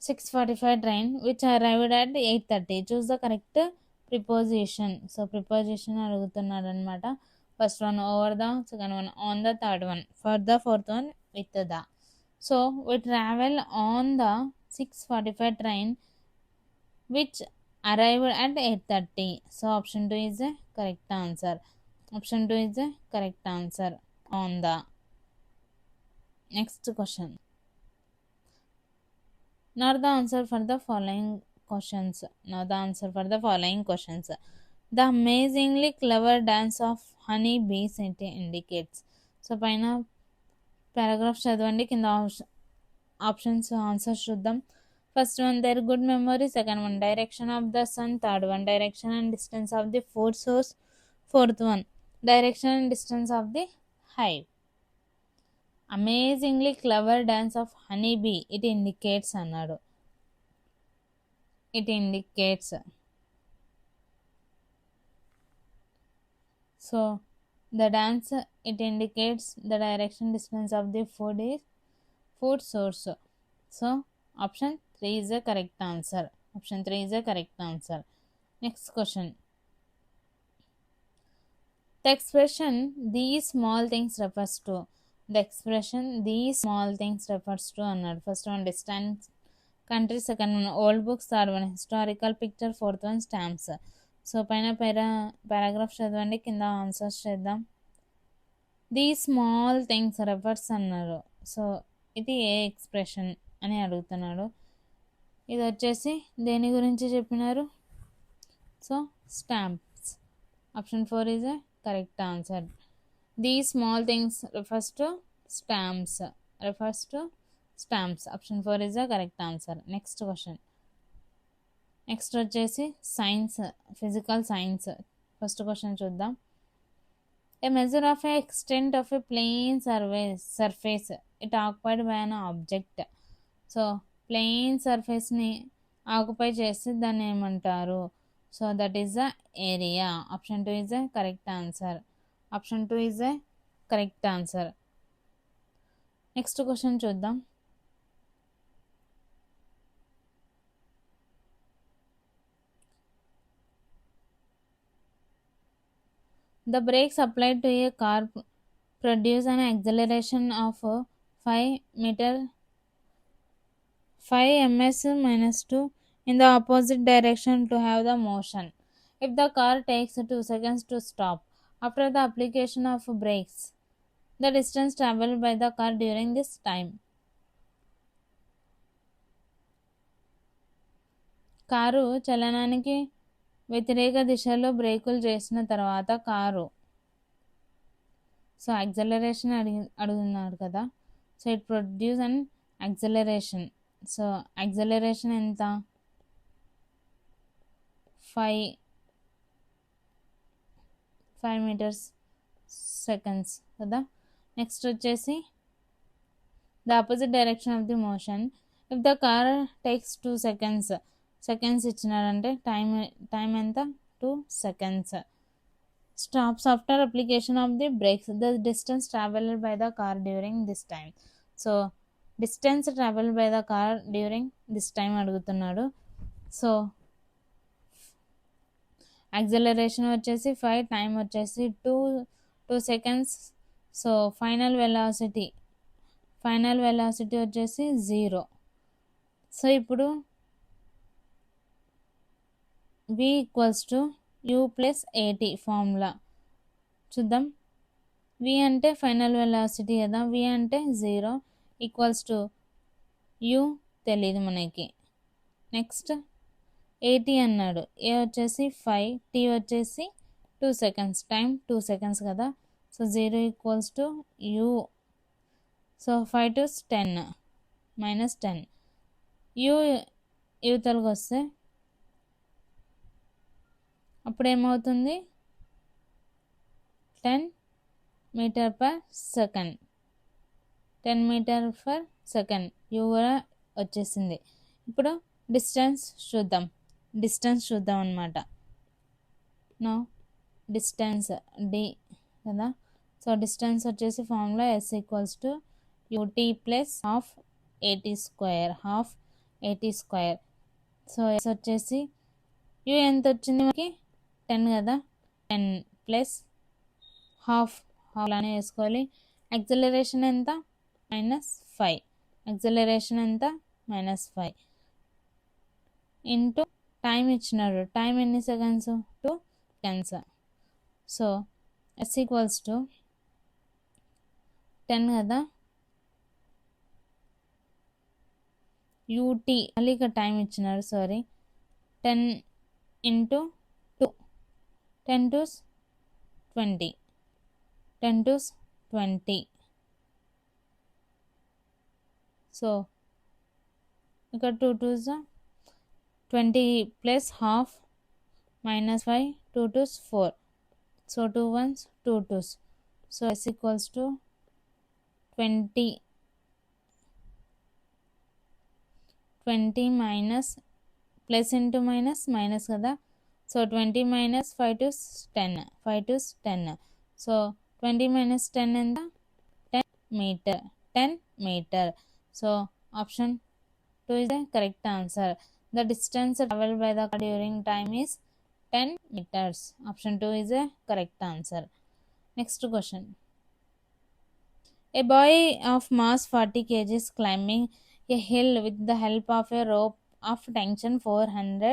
6:45 train which arrived at 8:30. Choose the correct preposition. So preposition అడుగుతున్నాడు అనమాట. First one over the, second one on the, third one for the, fourth one with the. So we travel on the 6:45 train which arrived at 8:30. So option 2 is the correct answer. Option 2 is the correct answer on the. Next question, now the answer for the following questions. The amazingly clever dance of honey bee city indicates. So పైన paragraph చదవండి, కింద options answers చూద్దాం. First one their good memory, second one direction of the sun, third one direction and distance of the food source, fourth one direction and distance of the hive. Amazingly clever dance of honey bee it indicates అన్నాడు. it indicates. So the dance, it indicates the direction distance of the food is food source. So option 3 is the correct answer. Option 3 is the correct answer. Next question. The expression these small things refers to. The expression these small things refers to అన్నాడు. First one distance country, second one old books, third one historical picture, fourth one stamps. So పైన paragraph చదవండి, కింద answers చేద్దాం. The small things refers అన్నారు. So ఇది ఏ expression అని అడుగుతున్నాడు. ఇది వచ్చేసి దేని గురించి చెప్పినారు? So stamps. Option 4 is a correct answer. The small things refers to stamps. Option 4 is the correct answer. Next question. Next వచ్చేసి science, physical science. First question చూద్దాం. A measure of a extent of a plane surface it occupied by an object. So plain సర్ఫేస్ని occupy చేస్తే దాన్ని ఏమంటారు? So that is the area. Option 2 is the correct answer. Option 2 is the correct answer. Next question చూద్దాం. The brakes applied to a car produce an acceleration of 5 ms minus 2 in the opposite direction to have the motion. If the car takes 2 seconds to stop after the application of brakes, the distance traveled by the car during this time. Car చలనానికి వ్యతిరేక దిశలో బ్రేకులు చేసిన తర్వాత car, so acceleration అడుగుతున్నాడు కదా. So it produce and acceleration. So acceleration ఎంత? 5 meters seconds కదా. నెక్స్ట్ వచ్చేసి the opposite direction of the motion. If the car takes 2 seconds ఇచ్చినాడంటే టైం ఎంత? 2 seconds. Stops after application of the brakes, the distance travelled by the car during this time. So distance travelled by the car during this time అడుగుతున్నాడు. So acceleration వచ్చేసి 5, time వచ్చేసి 2 seconds. So final velocity వచ్చేసి 0. So ఇప్పుడు v equals to u plus at formula చూద్దాం. v అంటే final velocity కదా, v అంటే 0 equals to u తెలియదు మనకి. నెక్స్ట్ at అన్నాడు. a వచ్చేసి 5, t వచ్చేసి 2 seconds, టైం 2 seconds కదా. So 0 equals to u. So 5 to 10 minus 10. u యువతలకు వస్తే అప్పుడు ఏమవుతుంది? 10 meter per second. 10 meter per second u కూడా వచ్చేసింది. ఇప్పుడు డిస్టెన్స్ చూద్దాం అనమాట. నో డిస్టెన్స్ d కదా. సో డిస్టెన్స్ వచ్చేసి formula s equals to ut plus half at square. So s వచ్చేసి u ఎంత వచ్చింది మనకి? 10 కదా. 10 ప్లస్ హాఫ్ అలానే వేసుకోవాలి. యాక్సలరేషన్ ఎంత? -5. యాక్సలరేషన్ ఎంత? -5 ఇంటూ టైం ఇచ్చినాడు. టైం ఎన్ని seconds? 2 seconds. So s equals to 10 కదా. ut మళ్ళీ ఇక్కడ టైం ఇచ్చినారు, సారీ. 10 into 2, 10 to 20. సో ఇక్కడ 2 2s 20 plus half -5, 2 2s 4. So 2 1s 2 2s. So s equals to 20 minus plus into minus minus కదా. So 20 minus 5 to 10, 5 to 10. So 20 minus 10 ఎంత? 10 metre, 10 metre. So option 2 is the correct answer. The distance traveled by the car during time is 10 meters. Option 2 is the correct answer. Next question. A boy of mass 40 kg climbing a hill with the help of a rope of tension 400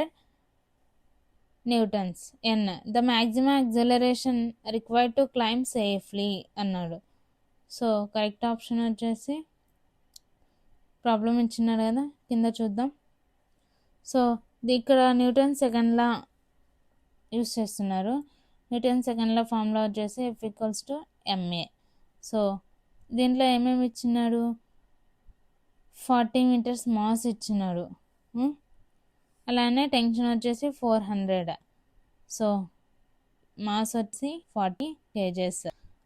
newtons n. The maximum acceleration required to climb safely అన్నాడు. So correct option వచ్చేసి problem ఇచ్చినాడు కదా, కింద చూద్దాం. So ఇక్కడ Newton సెకండ్లా use చేస్తున్నారు. Newton సెకండ్ల formula వచ్చేసి F=ma. సో దీంట్లో ఏమేమి ఇచ్చినాడు? 40 మీటర్స్ మాస్ ఇచ్చినాడు. అలానే టెన్షన్ వచ్చేసి 400. సో మాస్ వచ్చి 40 kgs.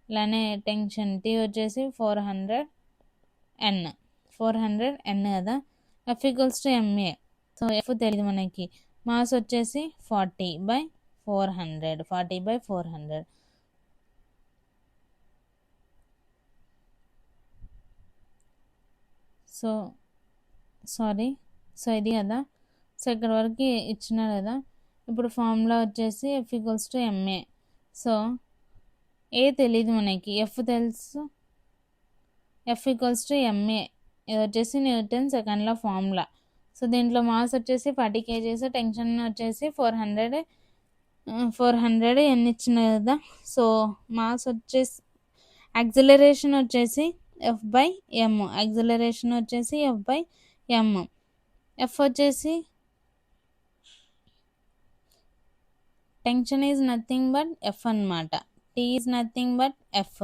అలానే టెన్షన్ టీ వచ్చేసి 400 n కదా. F=ma. సో ఎఫ్ తెలియదు మనకి. మాస్ వచ్చేసి 40/400. సో సారీ, సో ఇది కదా. సో ఇక్కడ వరకు ఇచ్చినారు కదా. ఇప్పుడు ఫార్ములా వచ్చేసి F=ma. సో ఏ తెలీదు మనకి, ఎఫ్ తెలుసు. F=ma. ఇది వచ్చేసి న్యూటన్ సెకండ్ల ఫార్ములా. సో దీంట్లో మాస్ వచ్చేసి 40 kgs, టెన్షన్ వచ్చేసి 400 ఎన్ని ఇచ్చిన కదా. సో మాస్ వచ్చేసి యాక్సిలరేషన్ వచ్చేసి F/m. యాక్సిలరేషన్ వచ్చేసి F/m. ఎఫ్ వచ్చేసి tension is nothing but F అన్నమాట. T is nothing but F.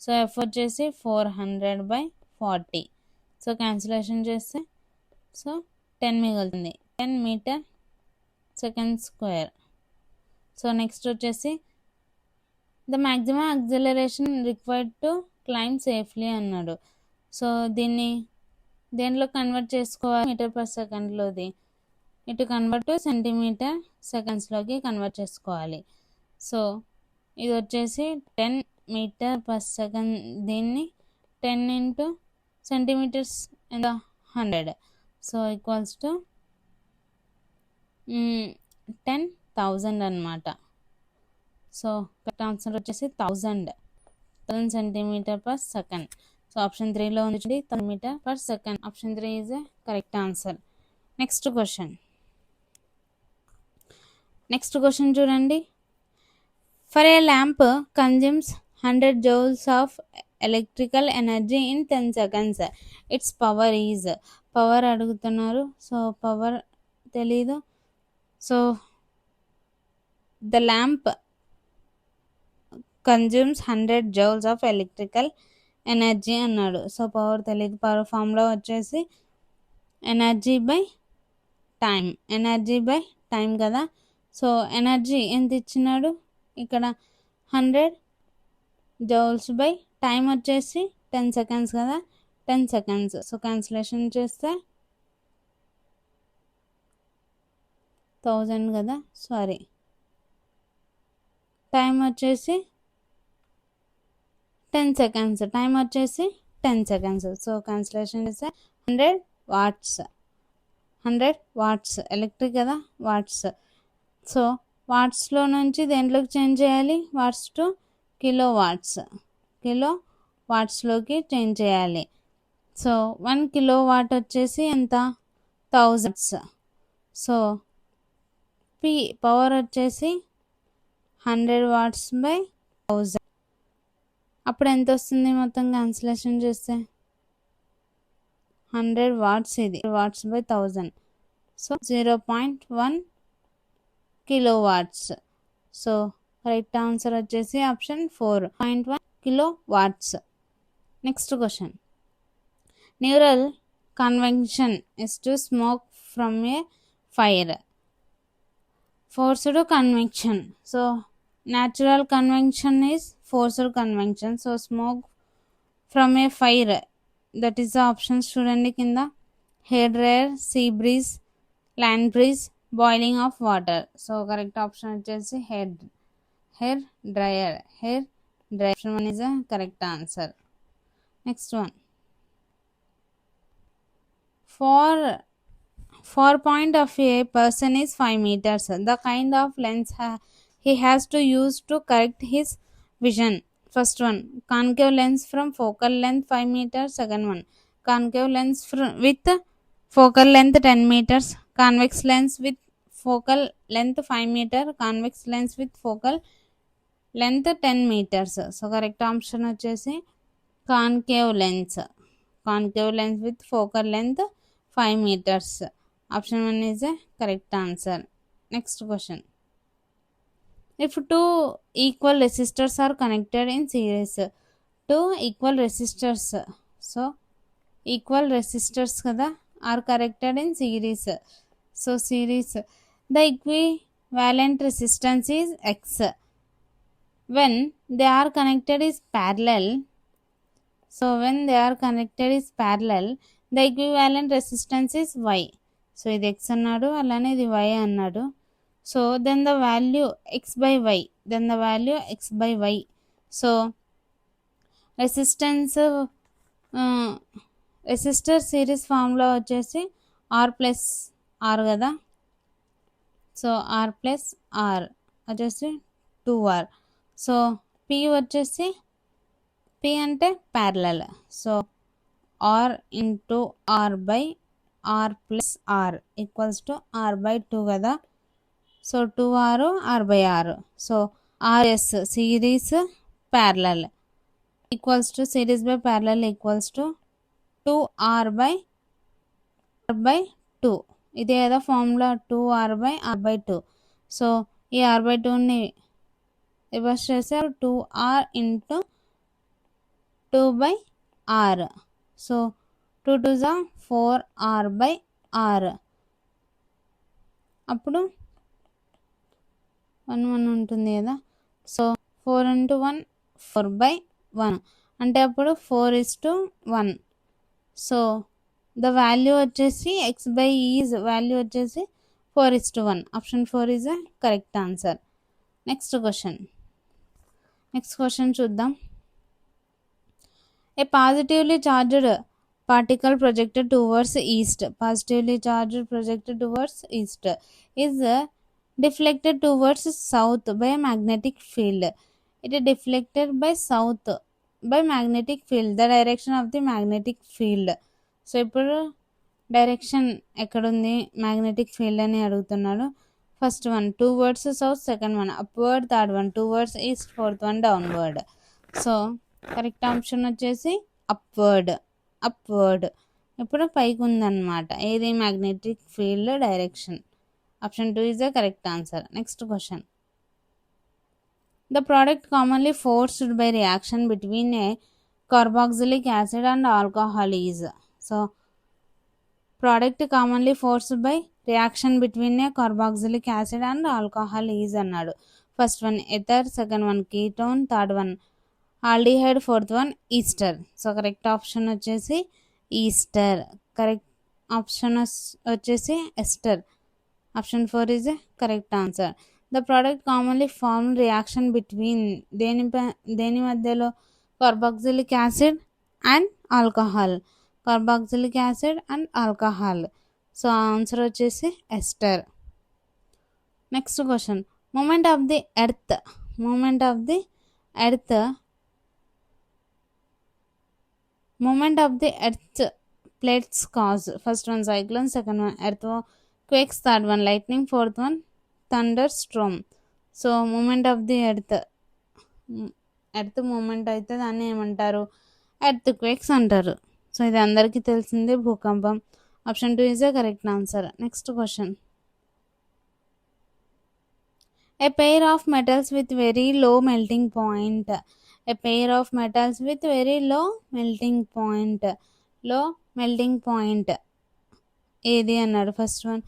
So F వచ్చేసి 400/40. సో క్యాన్సిలేషన్ చేస్తే సో 10 మిగులుతుంది. 10 metre second square. So next వచ్చేసి the maximum acceleration required to climb safely అన్నాడు. So దీన్ని దేంట్లో కన్వర్ట్ చేసుకోవాలి? మీటర్ పర్ సెకండ్లోది ఇటు కన్వర్ట్ టు సెంటీమీటర్ సెకండ్స్లోకి కన్వర్ట్ చేసుకోవాలి. సో ఇది వచ్చేసి 10 మీటర్ పర్ సెకండ్. దీన్ని 10 ఇంటూ సెంటీమీటర్స్ ఎంత? 100. సో ఈక్వల్స్ టు 10,000 అన్నమాట. సో కరెక్ట్ ఆన్సర్ వచ్చేసి 1000 centimetre per second. So option 3లో ఉంది 1000 metre per second. Option 3 is a correct answer. Next question చూడండి. For a lamp consumes 100 joules of electrical energy in 10 seconds. Its power is. Power అడుగుతున్నారు. So power తెలీదు. So the lamp consumes 100 joules of electrical energy అన్నాడు. So power తెలీదు. Power formula వచ్చేసి energy by time కదా. So energy ఎంత ఇచ్చినాడు? ఇక్కడ 100 joules by time వచ్చేసి 10 seconds కదా. 10 seconds. సో క్యాన్సిలేషన్ చేస్తే 1000 కదా. సారీ, టైం వచ్చేసి 10 seconds. టైం వచ్చేసి 10 seconds. సో క్యాన్సిలేషన్ చేస్తే 100 watts ఎలక్ట్రిక్ కదా, వాట్స్. సో వాట్స్లో నుంచి దేంట్లోకి చేంజ్ చేయాలి? వాట్స్ టు కిలో వాట్స్లోకి చేంజ్ చేయాలి. సో 1 kilowatt వచ్చేసి ఎంత? 1000. సో పవర్ వచ్చేసి 100 watts/1000. అప్పుడు ఎంత వస్తుంది? మొత్తం క్యాన్సిలేషన్ చేస్తే 100 watts, ఇది watts/1000. So 0.1 kilowatts. So correct answer వచ్చేసి option 4.1 kilowatts. Next question. Neural convention is to smoke from a fire. Forced convection. So natural convection is forced convection. So smoke from a fire, that is the options చూడండి కింద. Hair dryer, see breeze, land breeze, boiling of water. So correct option వచ్చేసి hair dryer. Option 1 is a correct answer. Next one. For point of a person is 5 meters. The kind of lens he has to use to correct his vision. First one, concave lens from focal length 5 meters. Second one, concave lens with focal length 10 meters. Convex lens with focal length 5 meter. Convex lens with focal length 10 meters. So correct option వచ్చేసి concave lens with focal length 5 meters. Option 1 is a correct answer. Next question. If two equal resistors are connected in series, two equal resistors, so equal resistors kada are connected in series. So series, the equivalent resistance is X. When they are connected is parallel, so when they are connected is parallel, the equivalent resistance is Y. So ఇది x అన్నాడు, అలానే ఇది y అన్నాడు. So then the value x by y. So resistor series formula వచ్చేసి R plus R కదా. So R plus R వచ్చేసి 2r. So p వచ్చేసి p అంటే parallel. So R into R by R plus R equals to R by 2 కదా. So 2r r by r. So rs series parallel equals to series by parallel equals to 2r by r by 2. ఇదే కదా formula 2r by r by 2. So ఈ r by 2ని reverse చేశారు 2r into 2 by r. So 2 2s 4r by r. అప్పుడు 1 1 ఉంటుంది కదా. So 4 into 1 4 by 1 అంటే అప్పుడు 4:1. సో ద వాల్యూ వచ్చేసి x by ఈజ్ వాల్యూ వచ్చేసి 4:1. Option 4 is a correct answer. Next question చూద్దాం. A positively charged particle projected towards east is deflected towards south by a magnetic field. It is deflected by south by magnetic field, the direction of the magnetic field. So ఇప్పుడు direction ఎక్కడుంది magnetic field అని అడుగుతున్నాడు. First one towards south, second one upward, third one towards east, fourth one downward. So correct option వచ్చేసి upward. ఇప్పుడు పైకి ఉందన్నమాట ఏది magnetic field direction. Option 2 is the correct answer. Next question. The product commonly forced by reaction between A carboxylic acid and alcohol is. So product commonly forced by reaction between A carboxylic acid and alcohol is అన్నాడు. First one ether, second one ketone, third one aldehyde, fourth one ester. So correct option వచ్చేసి ester. Correct option వచ్చేసి ester. Option 4 is correct answer. The product commonly form reaction between దేని మధ్యలో carboxylic acid and alcohol. So answer వచ్చేసి ester. Next question. Moment of the earth plates cause. First one cyclone, second one earthquakes, third one lightning, fourth one thunderstorm. So movement of the earth movement అయితే దాన్ని ఏమంటారు? Earth quakes అంటారు. So ఇది అందరికీ తెలిసిందే, భూకంపం. Option 2 is the correct answer. Next question. A pair of metals with very low melting point. ఏది అన్నాడు? First one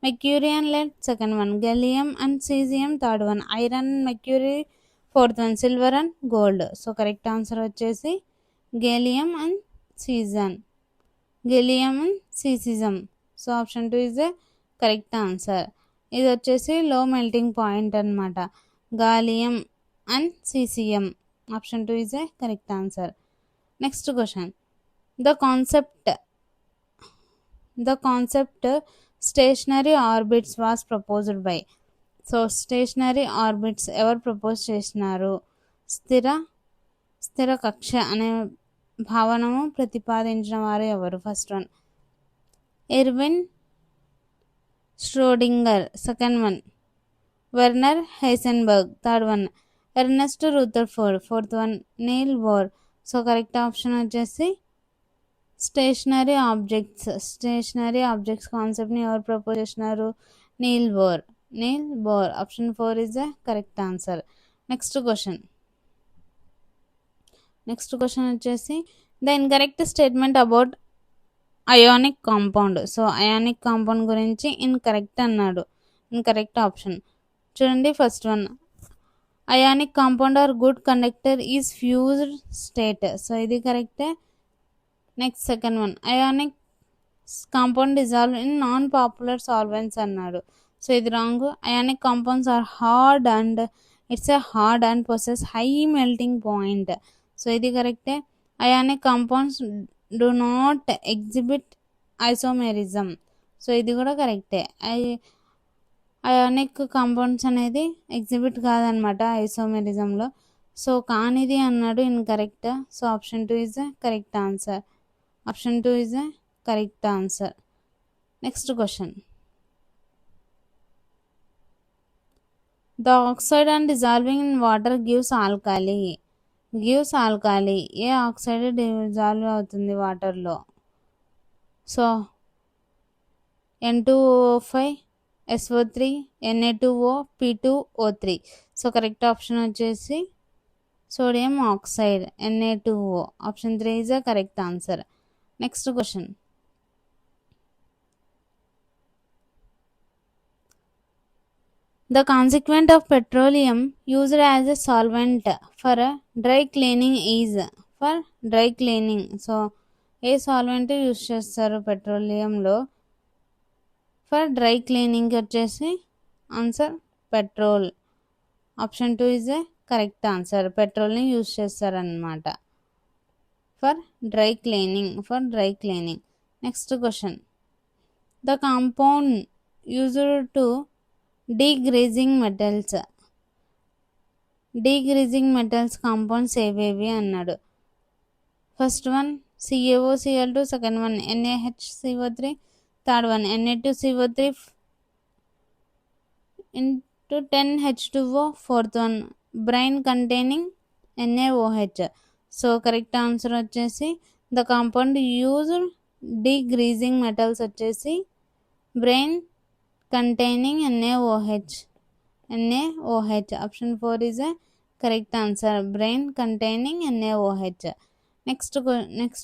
mercury and lead, second one gallium and caesium, third one iron and mercury, fourth one silver and gold. So correct answer వచ్చేసి gallium and caesium. So option 2 is the correct answer. ఇది వచ్చేసి low melting point అనమాట. Gallium and caesium. Option 2 is a correct answer. Next question. The concept stationary orbits was proposed by. So stationary orbits ఎవరు propose చేసినారు? స్థిర కక్ష అనే భావనము ప్రతిపాదించిన వారు ఎవరు? First one Erwin Schrodinger, second one Werner Heisenberg, third one Ernest Rutherford, fourth one Niels Bohr. So correct option వచ్చేసి స్టేషనరీ ఆబ్జెక్ట్స్ కాన్సెప్ట్ని ఎవరు ప్రపోజ్ చేసినారు? Niels Bohr. Option 4 is the correct answer. Next question వచ్చేసి the incorrect statement about ionic compound. So ionic compound గురించి incorrect అన్నాడు. Incorrect option చూడండి. First one ionic compound are good conductor is fused state. So ఇది కరెక్టే. Next second one ionic compound dissolve in non popular solvents అన్నాడు. So ఇది wrong. Ionic compounds are hard and possess high melting point. So ఇది కరెక్టే. Ionic compounds do not exhibit isomerism. So ఇది కూడా కరెక్టే. Ionic compounds అనేది exhibit కాదనమాట ఐసోమెరిజంలో. So కానిది అన్నాడు, incorrect. So option 2 is correct answer. Next question. The oxide and dissolving in water gives alkali. ఏ ఆక్సైడ్ డిజాల్వ్ అవుతుంది వాటర్లో? So N2O5, SO3, Na2O, P2O3. So correct option వచ్చేసి sodium oxide, Na2O. Option 3 is the correct answer. Next question. The consequent of petroleum used as a solvent for dry cleaning is so ఏ solvent use చేస్తారు పెట్రోలియంలో for dry cleaning? వచ్చేసి answer petrol. Option 2 is a correct answer. పెట్రోల్ని use చేస్తారనమాట for dry cleaning. Next question. The compound used to degreasing metals compounds ఏవేవి అన్నాడు. First one CaOCl2, second one NaHCO3, third one Na2CO3 into 10H2O, fourth one brine containing NaOH. So correct answer వచ్చేసి the compound used degreasing metals వచ్చేసి brine containing NaOH. Option 4 is a correct answer. Brain containing NaOH. Next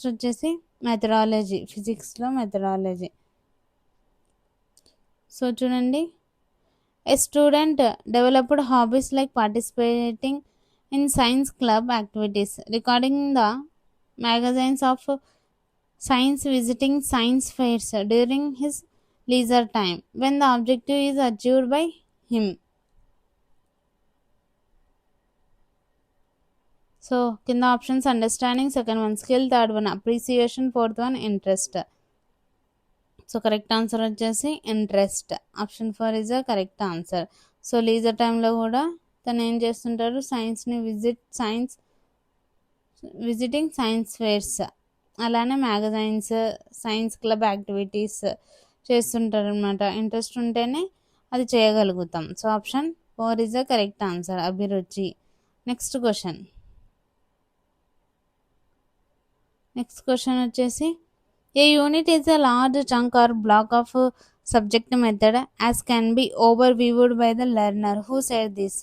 వచ్చేసి methodology, ఫిజిక్స్లో methodology. So చూడండి. A student developed hobbies like participating in science club activities, recording the magazines of science, visiting science fairs during his leisure time when the objective is achieved by him. So కింద options understanding, second one skill, third one appreciation, fourth one interest. So correct answer వచ్చేసి interest. Option 4 is a correct answer. So leisure టైంలో కూడా తను ఏం చేస్తుంటారు? Visiting science fairs, అలానే magazines, science club activities చేస్తుంటారు అనమాట. ఇంట్రెస్ట్ ఉంటేనే అది చేయగలుగుతాం. So option 4 is the correct answer, అభిరుచి. నెక్స్ట్ క్వశ్చన్ వచ్చేసి a unit is a large chunk or block of subject method as can be over viewed by the learner who said this.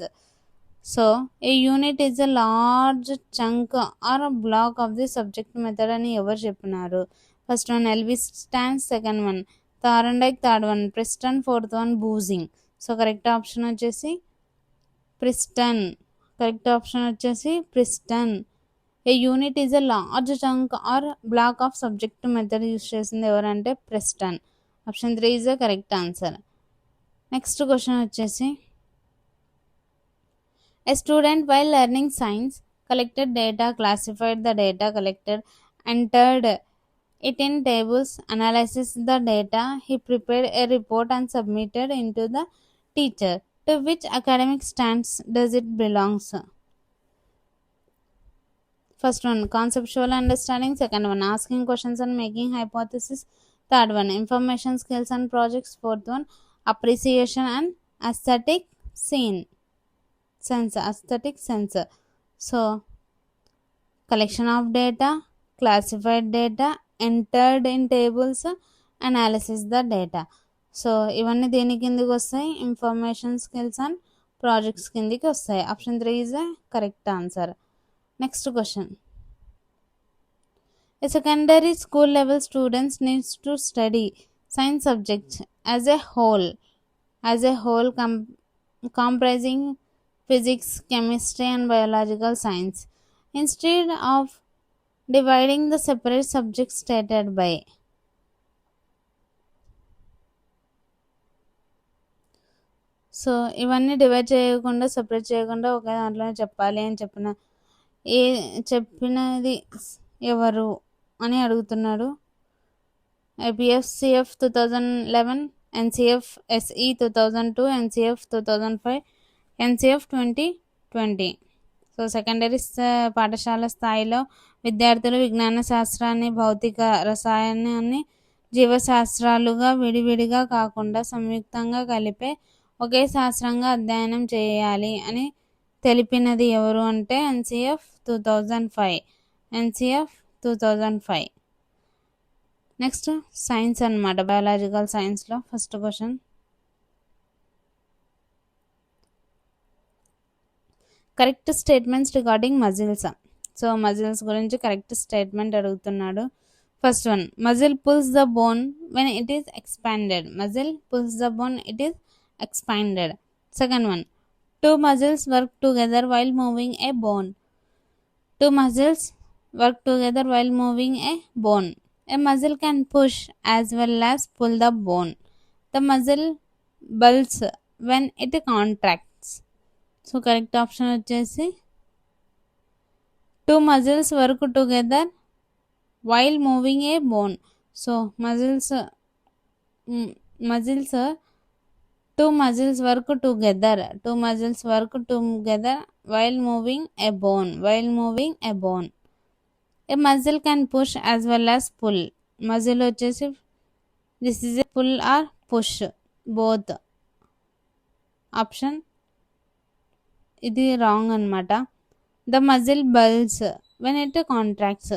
So a unit is a large chunk or block of the subject method అని ఎవరు చెప్పినారు? First one LV Stans, second one Thorndike, third one Preston, fourth one Bossing. So correct option వచ్చేసి Preston. A unit is a large chunk or block of subject method use చేసింది ఎవరంటే Preston. Option 3 is the correct answer. Next question వచ్చేసి a student while learning science collected data, classified the data collected, entered it in tables, analyzes the data, he prepared a report and submitted into the teacher. To which academic stance does it belongs? First one, conceptual understanding. Second one, asking questions and making hypothesis. Third one, information skills and projects. Fourth one, appreciation and aesthetic aesthetic sense. So collection of data, classified data, entered in tables, analysis the data. So ఇవన్నీ దేని కిందికి వస్తాయి? Information skills and projects కిందికి వస్తాయి. Option 3 is the correct answer. Next question, a secondary school level students needs to study science subjects as a whole comprising physics, chemistry and biological science instead of dividing the separate subjects stated by. So ఇవన్నీ divide చేయకుండా separate చేయకుండా ఒకే దాంట్లోనే చెప్పాలి అని చెప్పినది ఎవరు అని అడుగుతున్నాడు. APFCF 2011, NCF SE 2002, NCF 2005, NCF 2020. So secondary పాఠశాల స్థాయిలో విద్యార్థులు విజ్ఞాన శాస్త్రాన్ని, భౌతిక, రసాయనాన్ని, జీవశాస్త్రాలుగా విడివిడిగా కాకుండా సంయుక్తంగా కలిపే ఒకే శాస్త్రంగా అధ్యయనం చేయాలి అని తెలిపినది ఎవరు అంటే ఎన్సిఎఫ్ 2005. ఎన్సిఎఫ్ 2005. నెక్స్ట్ సైన్స్ అనమాట, బయాలజికల్ సైన్స్లో first question, correct statements regarding muscles. So muscles గురించి కరెక్ట్ స్టేట్మెంట్ అడుగుతున్నాడు. First one, muscle pulls the bone when it is expanded. Muscle pulls the bone, it is expanded. Second one, two muscles work together while moving a bone. Two muscles work together while moving a bone. A muscle can push as well as pull the bone. The muscle bulges when it contracts. So correct option వచ్చేసి two muscles work together while moving a bone. So two muscles work together while moving a bone. A muscle can push as well as pull. Muscle వచ్చేసి this is a pull or push, both. Option ఇది wrong అనమాట. The muscle bulges when it contracts.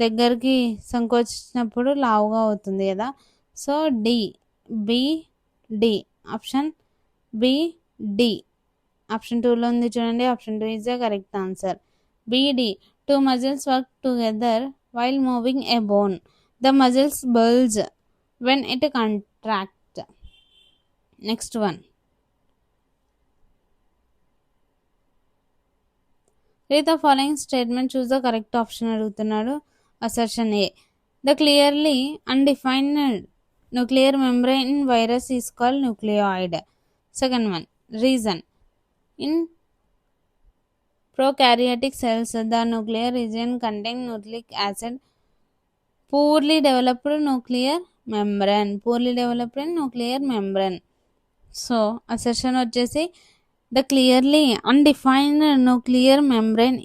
దగ్గరికి సంకోచించినప్పుడు లావుగా అవుతుంది కదా. So D option D. Option 2లో ఉంది చూడండి, option 2 is the correct answer. B D, two muscles work together while moving a bone. The muscles bulge when it contract. Next one, read the following statement, choose the correct option అడుగుతున్నాడు. Assertion A, the clearly undefined nuclear membrane in virus is called nucleoid. Second one, reason, in prokaryotic cells the nuclear region contains nucleic acid. Poorly developed nuclear membrane. So assertion వచ్చేసి the clearly undefined nuclear membrane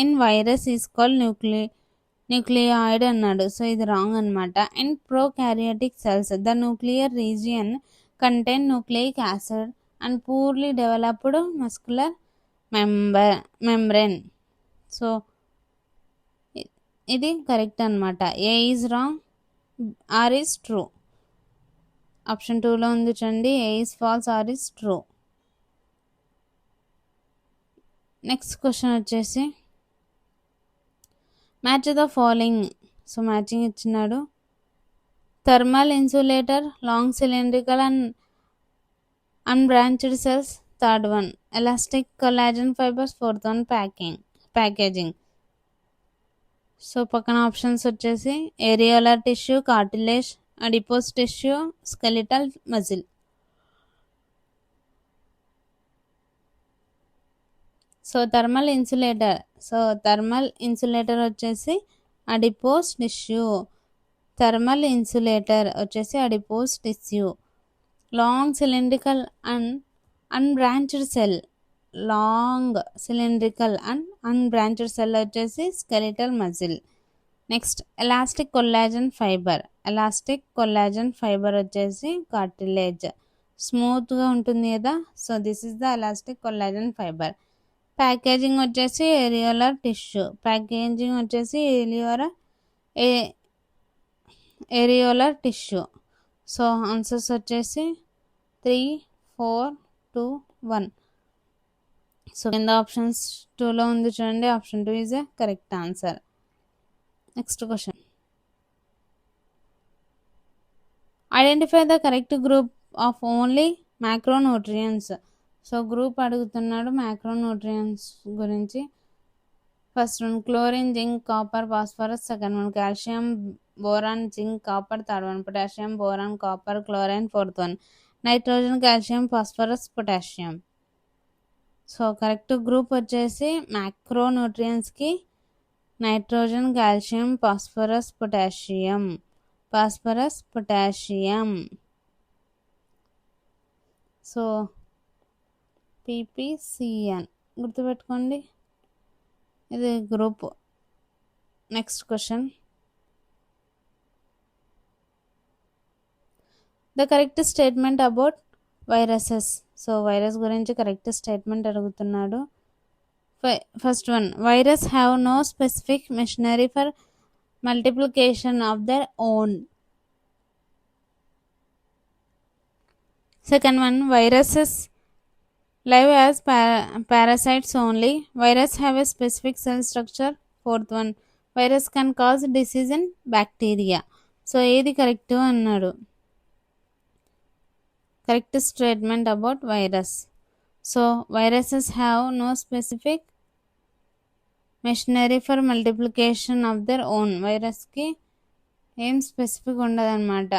in virus is called nucleoid అన్నాడు. So ఇది wrong అనమాట. In prokaryotic cells the nuclear region contain nucleic acid and poorly developed muscular membrane. So ఇది correct అనమాట. A is wrong, R is true. Option 2లో ఉంది చూడండి, A is false, R is true. Next question వచ్చేసి match the following. So matching ఇచ్చినాడు. Thermal insulator, long cylindrical and unbranched cells. Third one elastic collagen fibres. Fourth one packaging. So పక్కన options వచ్చేసి areolar tissue, cartilage, adipose tissue, skeletal muscle. So thermal insulator వచ్చేసి adipose tissue. Thermal insulator వచ్చేసి adipose tissue. Long cylindrical and unbranched cell. Long cylindrical and unbranched cell వచ్చేసి skeletal muscle. Next elastic collagen fibre వచ్చేసి cartilage. స్మూత్గా ఉంటుంది కదా, so this is the elastic collagen fibre. Packaging వచ్చేసి areolar tissue. So answers వచ్చేసి 3, 4, 2, 1. So కింద options 2లో ఉంది చూడండి, option 2 is a correct answer. Next question, identify the correct group of only macronutrients. So group అడుగుతున్నాడు మ్యాక్రోన్యూట్రియన్స్ గురించి. First one chlorine, zinc, copper, phosphorus. Second one calcium, boron, zinc, copper. Third one potassium, boron, copper, chlorine. Fourth one nitrogen, calcium, phosphorus, potassium. So correct group వచ్చేసి మ్యాక్రోన్యూట్రియన్స్కి nitrogen, calcium, phosphorus, potassium. So PPCN గుర్తుపెట్టుకోండి, ఇది group. Next question, the correct statement about viruses. So virus గురించి correct statement అడుగుతున్నాడు. First one, virus have no specific machinery for multiplication of their own. Second one, viruses live as parasites only. Virus have a specific cell structure. Fourth one, virus can cause disease in bacteria. So ఏది correct అన్నాడు, correct statement about virus. So viruses have no specific machinery for multiplication of their own. వైరస్కి ఏం specific ఉండదు అనమాట.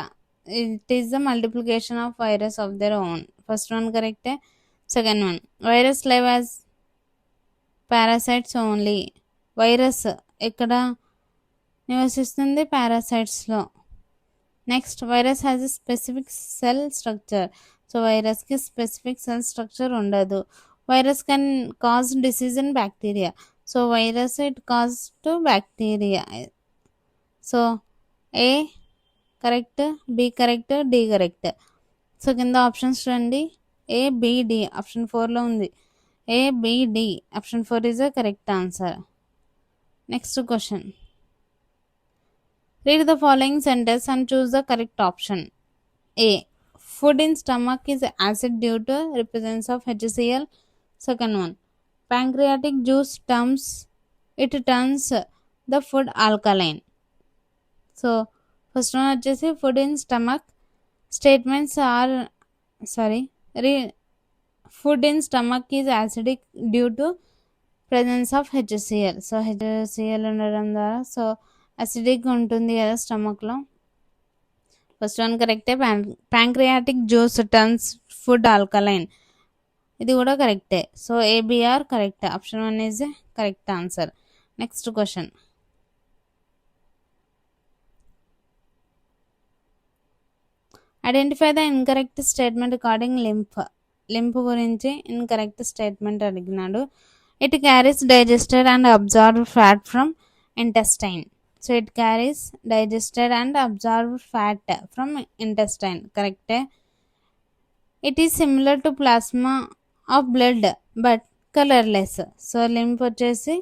It is the multiplication of virus of their own. First one కరెక్టే. Second one, virus live as parasites only. Virus ఎక్కడ నివసిస్తుంది? పారాసైట్స్లో. Next, virus has a specific cell structure. So వైరస్కి specific cell structure ఉండదు. Virus can cause disease in bacteria. So virus it cause to bacteria. So A correct, B correct, D correct. So కింద options చూడండి, ABD option 4లో ఉంది. ABD option 4 is the correct answer. Next question, read the following sentence and choose the correct option. A, food in stomach is acid due to presence of HCl. Second one, pancreatic juice turns the food alkaline. So first one వచ్చేసి food in stomach statements are food in stomach is acidic due to presence of HCl. So HCl ఉండడం ద్వారా so acidic ఉంటుంది కదా స్టమక్లో. First one కరెక్టే. Pancreatic juice turns food alkaline, ఇది కూడా కరెక్టే. So ABR correct. Option 1 is correct answer. Next question, identify the incorrect statement recording lymph గురించి ఇన్కరెక్ట్ స్టేట్మెంట్ అడిగినాడు. It carries digested and absorbed fat from intestine. So it carries digested and absorbed fat from intestine, కరెక్టే. It is similar to plasma of blood but colourless. So lymph వచ్చేసి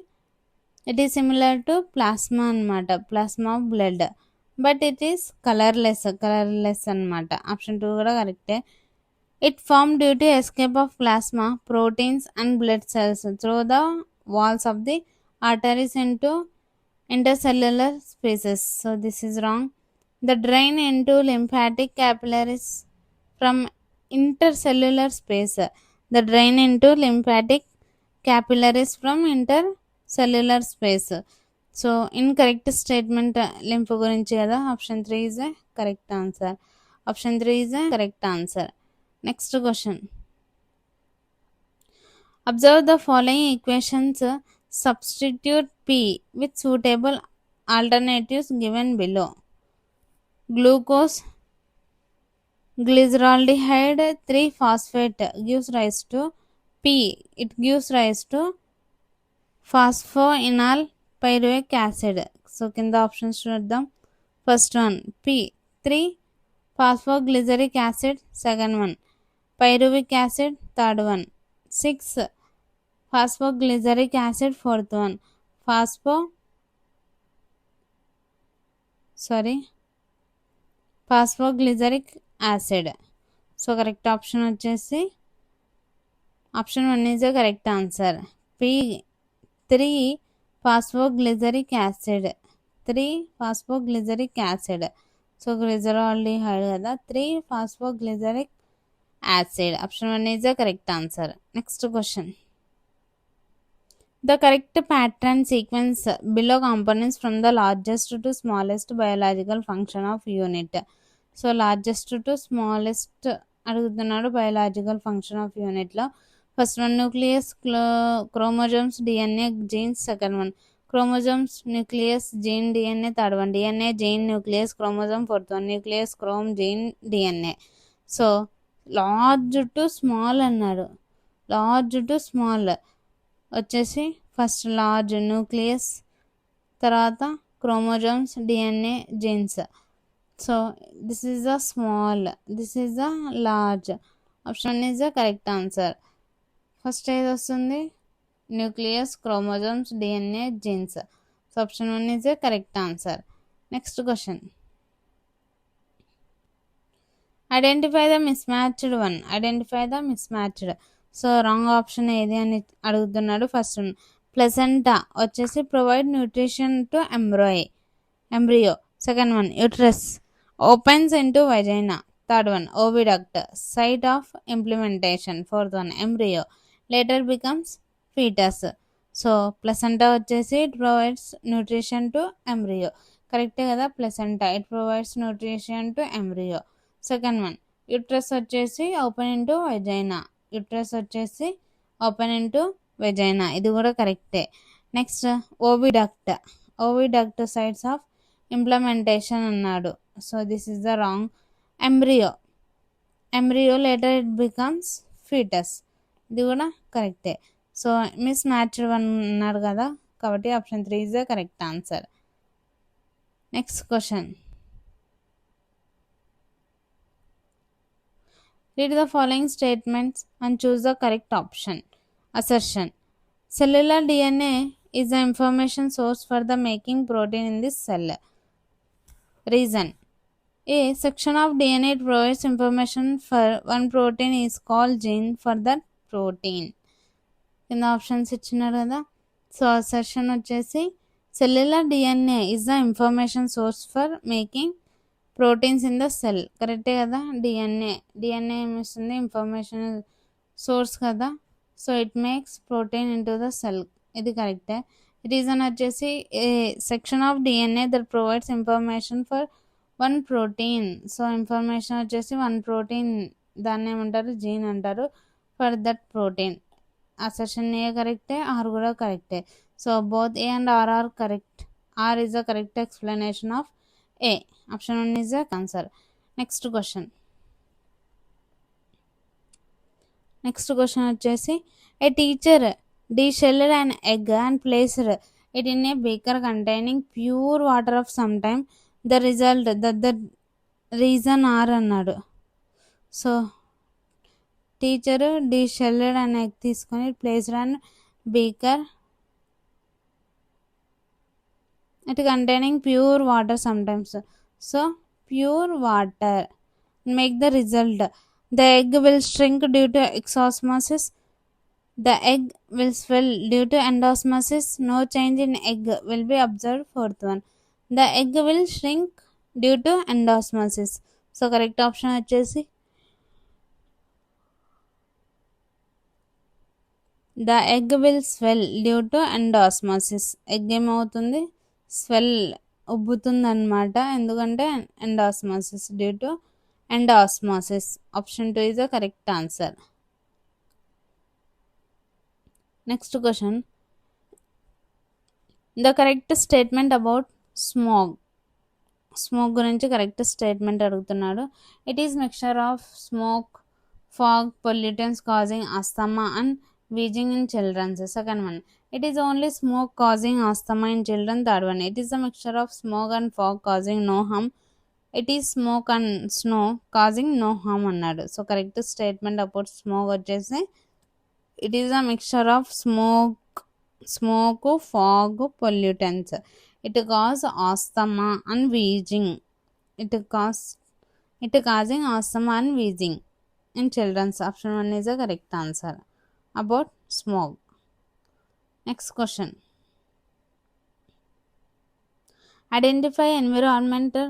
it is similar to plasma అనమాట, plasma of blood, but it is colourless అనమాట. Option 2 కూడా కరెక్టే. It form due to escape of plasma proteins and blood cells through the walls of the arteries into intercellular spaces. So this is wrong. The drain into lymphatic capillaries from intercellular space. The drain into lymphatic capillaries from intercellular space. So incorrect statement lymph గురించి కదా, option 3 is correct answer. Option 3 is the correct answer. Next question. Observe the following equations. Substitute P with suitable alternatives given below. Glucose, glyceraldehyde 3-phosphate gives rise to P. It gives rise to phosphoenol pyruvic acid. So, కింద options చూద్దాం. First one P 3 phosphoglyceric acid, second one pyruvic acid, third one 6 phosphoglyceric acid, fourth one phosphoglyceric acid. So correct option వచ్చేసి option 1 is the correct answer. P 3 phosphoglyceric acid, 3 phosphoglyceric acid. So glyceraldehyde కదా, 3 phosphoglyceric acid. Option 1 is the correct answer. Next question. The correct pattern sequence below components from the largest to smallest biological function of unit. So largest to smallest అడుగుతున్నాడు biological function of యూనిట్లో. First one nucleus, chromosomes, DNA, genes. Second one chromosomes, nucleus, gene, DNA. Third one DNA, gene, nucleus, chromosome. Fourth one nucleus, chrome, gene, DNA. So large to small అన్నాడు. Large to small వచ్చేసి first large nucleus, తర్వాత chromosomes, DNA, genes. So this is the small, this is the large. Option is the correct answer. First ఏది వస్తుంది? Nucleus, chromosomes, DNA, genes. So option 1 is the correct answer. Next question. Identify the mismatched one. Identify the mismatched. So wrong option ఏది అని అడుగుతున్నాడు. First one placenta వచ్చేసి provide nutrition to embryo. Second one uterus opens into vagina. Third one oviduct site of implementation. Fourth one embryo later becomes foetus. So placenta వచ్చేసి it provides nutrition to embryo. కరెక్టే కదా, placenta it provides nutrition to embryo. Second one uterus వచ్చేసి open into వైజైనా. Uterus వచ్చేసి open into vagina, ఇది కూడా కరెక్టే. Next ఓవిడక్ట్, ఓవిడక్ట్ sites of implementation అన్నాడు. So this is the wrong. Embryo later it becomes foetus, ఇది కూడా కరెక్టే. సో మిస్ మ్యాచ్డ్ వన్ అన్నాడు కదా, కాబట్టి option 3 is the correct answer. Next question. Read the following statements and choose the correct option. Assertion. Cellular DNA is the information source for the making protein in this cell. Reason. A section of DNA provides information for one protein is called gene for that protein. In the options ఇచ్చినారు కదా. So assertion వచ్చేసి cellular DNA is the information source for making proteins in the cell. కరెక్టే కదా. DNA ఏమిస్తుంది? Information source కదా. So it makes protein into the cell, ఇది కరెక్టే. Reason వచ్చేసి a section of DNA that provides information for one protein. So information వచ్చేసి one protein, దాన్ని ఏమంటారు? జీన్ అంటారు. For that protein. Assertion A కరెక్టే, R కూడా కరెక్టే. So both A and are are correct. R is the correct explanation of A. Option 1 is the answer. Next question. Next question వచ్చేసి a teacher deshelled an egg and placed it in a beaker containing pure water of some time the result the reason R అన్నాడు. So teacher deshelled an egg తీసుకొని placed and beaker it containing pure water sometimes. So pure water make the result. The egg will shrink due to exosmosis. The egg will swell due to endosmosis. No change in egg will be observed. Fourth one, the egg will shrink due to endosmosis. So correct option వచ్చేసి the egg will swell due to endosmosis. Egg ఏమవుతుంది? Swell ఉబ్బుతుందన్నమాట. ఎందుకంటే endosmosis, due to endosmosis. Option 2 is the correct answer. Next question. The correct statement about smog. Smoke గురించి correct statement అడుగుతున్నాడు. It is mixture of smoke, fog, pollutants causing asthma and wheezing in childrens. Second one, it is only smoke causing asthma in children. Third one, it is the mixture of smoke and fog causing no harm. It is smoke and snow causing no harm అన్నాడు. So correct statement about smoke వచ్చేసి it is the mixture of smoke, fog, pollutants. It cause asthma and wheezing. It causing asthma and wheezing in children's. Option 1 is the correct answer about smog. Next question. Identify environmental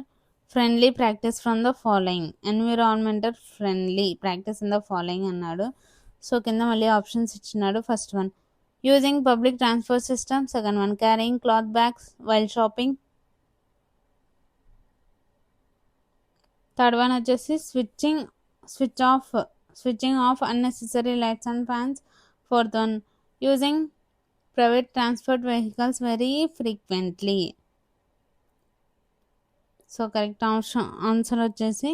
friendly practice from the following. Environmental friendly practice in the following అన్నాడు. So కింద మళ్ళీ options ఇచ్చినాడు. First one, using public transport system. Second one, carrying cloth bags while shopping. Third one వచ్చేసి switching off unnecessary lights and fans. Fourth one, using private transport vehicles very frequently. So correct answer వచ్చేసి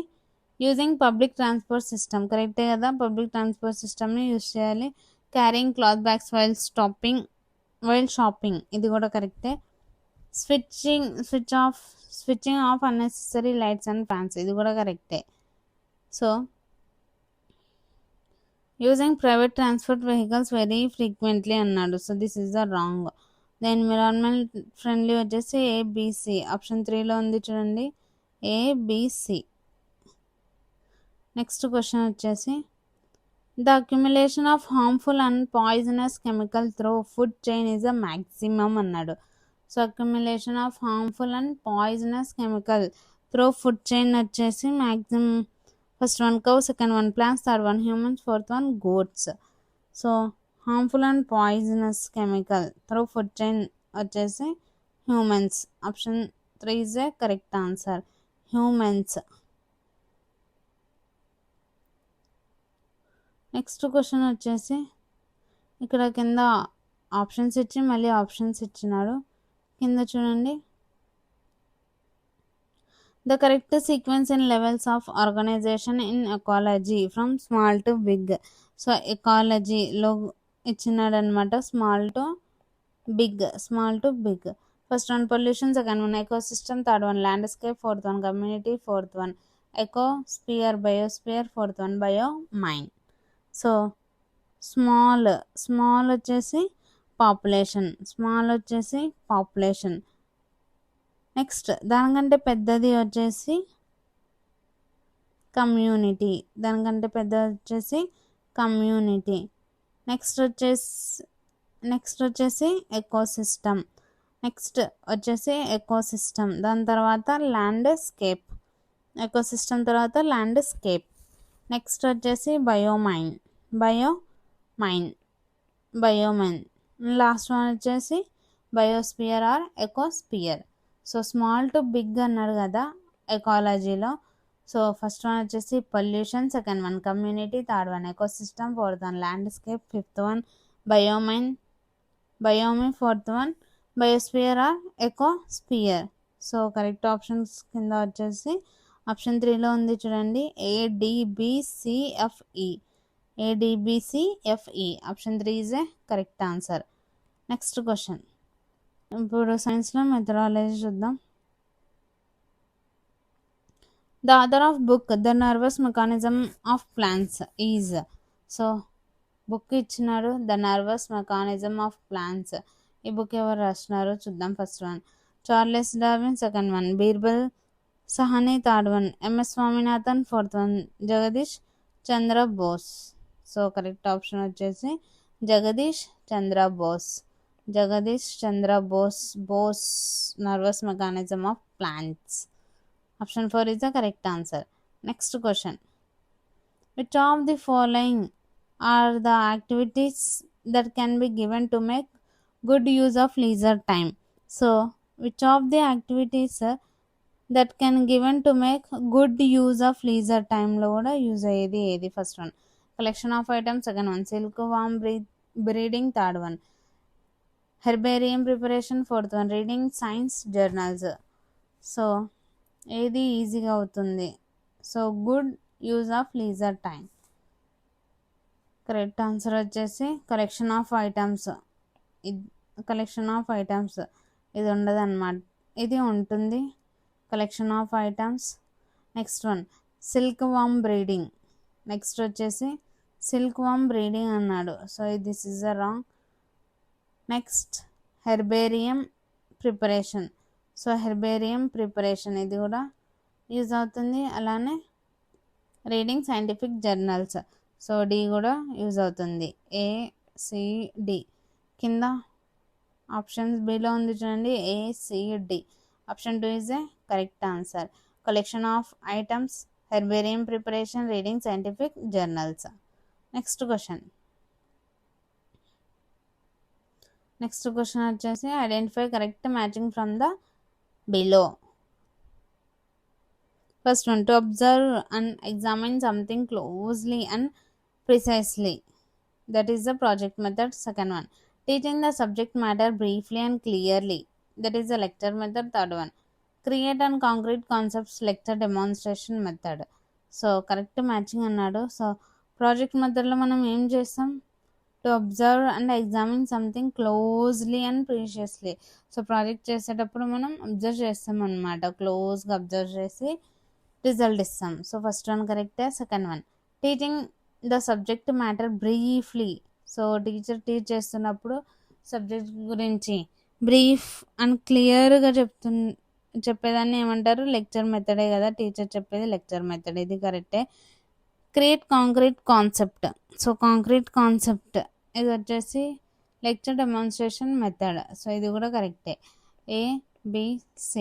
using public transport system. కరెక్టే కదా, public transport సిస్టమ్ని use చేయాలి. Carrying cloth bags while shopping ఇది కూడా కరెక్టే. Switching off unnecessary lights and fans ఇది కూడా కరెక్టే. So using private transport vehicles very frequently అన్నాడు. So this is the wrong. The environment friendly వచ్చేసి ఏబిసి. ఆప్షన్ 3లో ఉంది చూడండి, ఏబిసి. నెక్స్ట్ క్వశ్చన్ వచ్చేసి the accumulation of harmful and poisonous chemical through food chain is a maximum అన్నాడు. So accumulation of harmful and poisonous chemical through food chain వచ్చేసి maximum. First one cow, second one plants, third one humans, fourth one goats. So harmful and poisonous chemical through food chain వచ్చేసి humans. Option 3 is a correct answer, humans. Next question వచ్చేసి ఇక్కడ కింద options ఇచ్చి మళ్ళీ options ఇచ్చినాడు. కింద చూడండి, the correct sequence in levels of organisation in ecology from small to big. So ఎకాలజీలో ఇచ్చినాడు అనమాట, small to big. First one pollution, second one ecosystem, third one landscape, fourth one community, fourth one ecosphere, biosphere, fourth one biome. So small వచ్చేసి population. Next దానికంటే పెద్దది వచ్చేసి community. Next వచ్చేసి ecosystem. దాని తర్వాత ల్యాండ్స్కేప్. ఎకోసిస్టమ్ తర్వాత landscape. Next వచ్చేసి biome. Last one వచ్చేసి biosphere or ecosphere. So small to big అన్నాడు కదా ఎకాలజీలో. సో ఫస్ట్ వన్ వచ్చేసి pollution, second one community, third one ecosystem, fourth one landscape, fifth one biome, fourth one biosphere or ecosphere. So correct options కింద వచ్చేసి option 3లో ఉంది చూడండి, ADBCFE. Option 3 is a correct answer. Next question. ఇప్పుడు సైన్స్లో methodology చూద్దాం. The author of book the nervous mechanism of plants is. So book ఇచ్చినారు, the nervous mechanism of plants. ఈ బుక్ ఎవరు రాసినారో చూద్దాం. First one Charles Darwin, second one Birbal Sahni, third one M S Swaminathan, fourth one Jagadish Chandra Bose. So correct option వచ్చేసి Jagadish Chandra Bose nervous mechanism of plants. Option 4 is the correct answer. Next question. Which of the following are the activities that can be given to make good use of leisure time? So which of the activities that can given to make good use of leisure time లో కూడా use అయ్యేది ఏది? First one collection of items, second one silk warm breeding, third one herbarium preparation, fourth one reading science journals. So ఏది ఈజీగా అవుతుంది? So good use of leisure time. Correct answer వచ్చేసి collection of items. ఇది ఉండదు అన్నమాట, ఇది ఉంటుంది collection of items. Next one silk warm breeding. Next వచ్చేసి సిల్క్ వామ్ బ్రీడింగ్ అన్నాడు. So this is a wrong. Next herbarium preparation. So herbarium preparation ఇది కూడా యూజ్ అవుతుంది. అలానే reading scientific journals. So D కూడా యూజ్ అవుతుంది. ACD కింద ఆప్షన్స్ బిలో ఉంది చూడండి, ACD. Option 2 is a correct answer. Collection of items, herbarium preparation, reading scientific journals. Next question వచ్చేసి identify correct matching from the below. First one to observe and examine something closely and precisely, that is the project method. Second one teaching the subject matter briefly and clearly, that is the lecture method. Third one create and concrete concepts, lecture demonstration method. So correct matching అన్నాడు. So project మెథడ్లో మనం ఏం చేస్తాం? To observe and examine something closely and precisely. So project చేసేటప్పుడు మనం observe చేస్తాం అనమాట, క్లోజ్గా అబ్జర్వ్ చేసి రిజల్ట్ ఇస్తాం. సో ఫస్ట్ వన్ కరెక్టే. Second one teaching the subject matter briefly. So teacher teach చేస్తున్నప్పుడు సబ్జెక్ట్ గురించి బ్రీఫ్ అండ్ క్లియర్గా చెప్పేదాన్ని ఏమంటారు? లెక్చర్ మెథడే కదా, టీచర్ చెప్పేది లెక్చర్ మెథడ్. ఇది కరెక్టే. Create concrete concept. So concrete concept ఇది వచ్చేసి లెక్చర్ డెమాన్స్ట్రేషన్ మెథడ్. సో ఇది కూడా కరెక్టే. ABC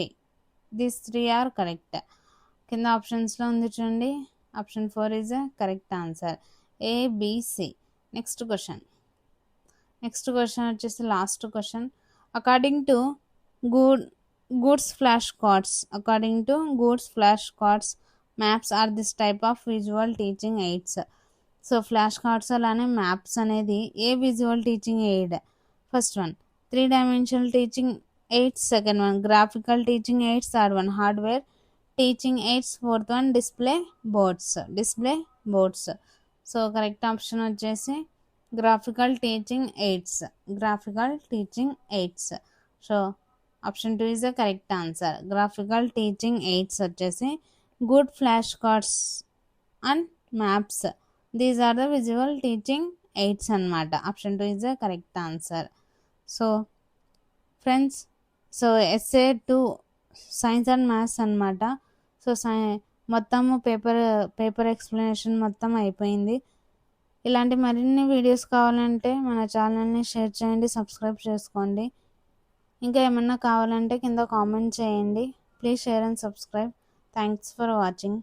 these 3 are correct. కింద ఆప్షన్స్లో ఉంది చూడండి, option 4 is a correct answer. ABC. Next question వచ్చేసి last question. According to goods flash cards maps are this type of visual teaching aids. So flash cards అలానే maps అనేది ఏ visual teaching aid? First one 3-dimensional teaching aids, second one graphical teaching aids, third one hardware teaching aids, fourth one display boards. So correct option వచ్చేసి graphical teaching aids. So option 2 is the correct answer. Graphical teaching aids వచ్చేసి good flash cards and maps, these are the visual teaching aids అన్నమాట. Option 2 is the correct answer. So friends, so essay 2 science and maths అనమాట. సో మొత్తము paper explanation మొత్తం అయిపోయింది. ఇలాంటి మరిన్ని videos కావాలంటే మన ఛానల్ని షేర్ చేయండి, సబ్స్క్రైబ్ చేసుకోండి. ఇంకా ఏమన్నా కావాలంటే కింద కామెంట్ చేయండి. Please share and subscribe. Thanks for watching.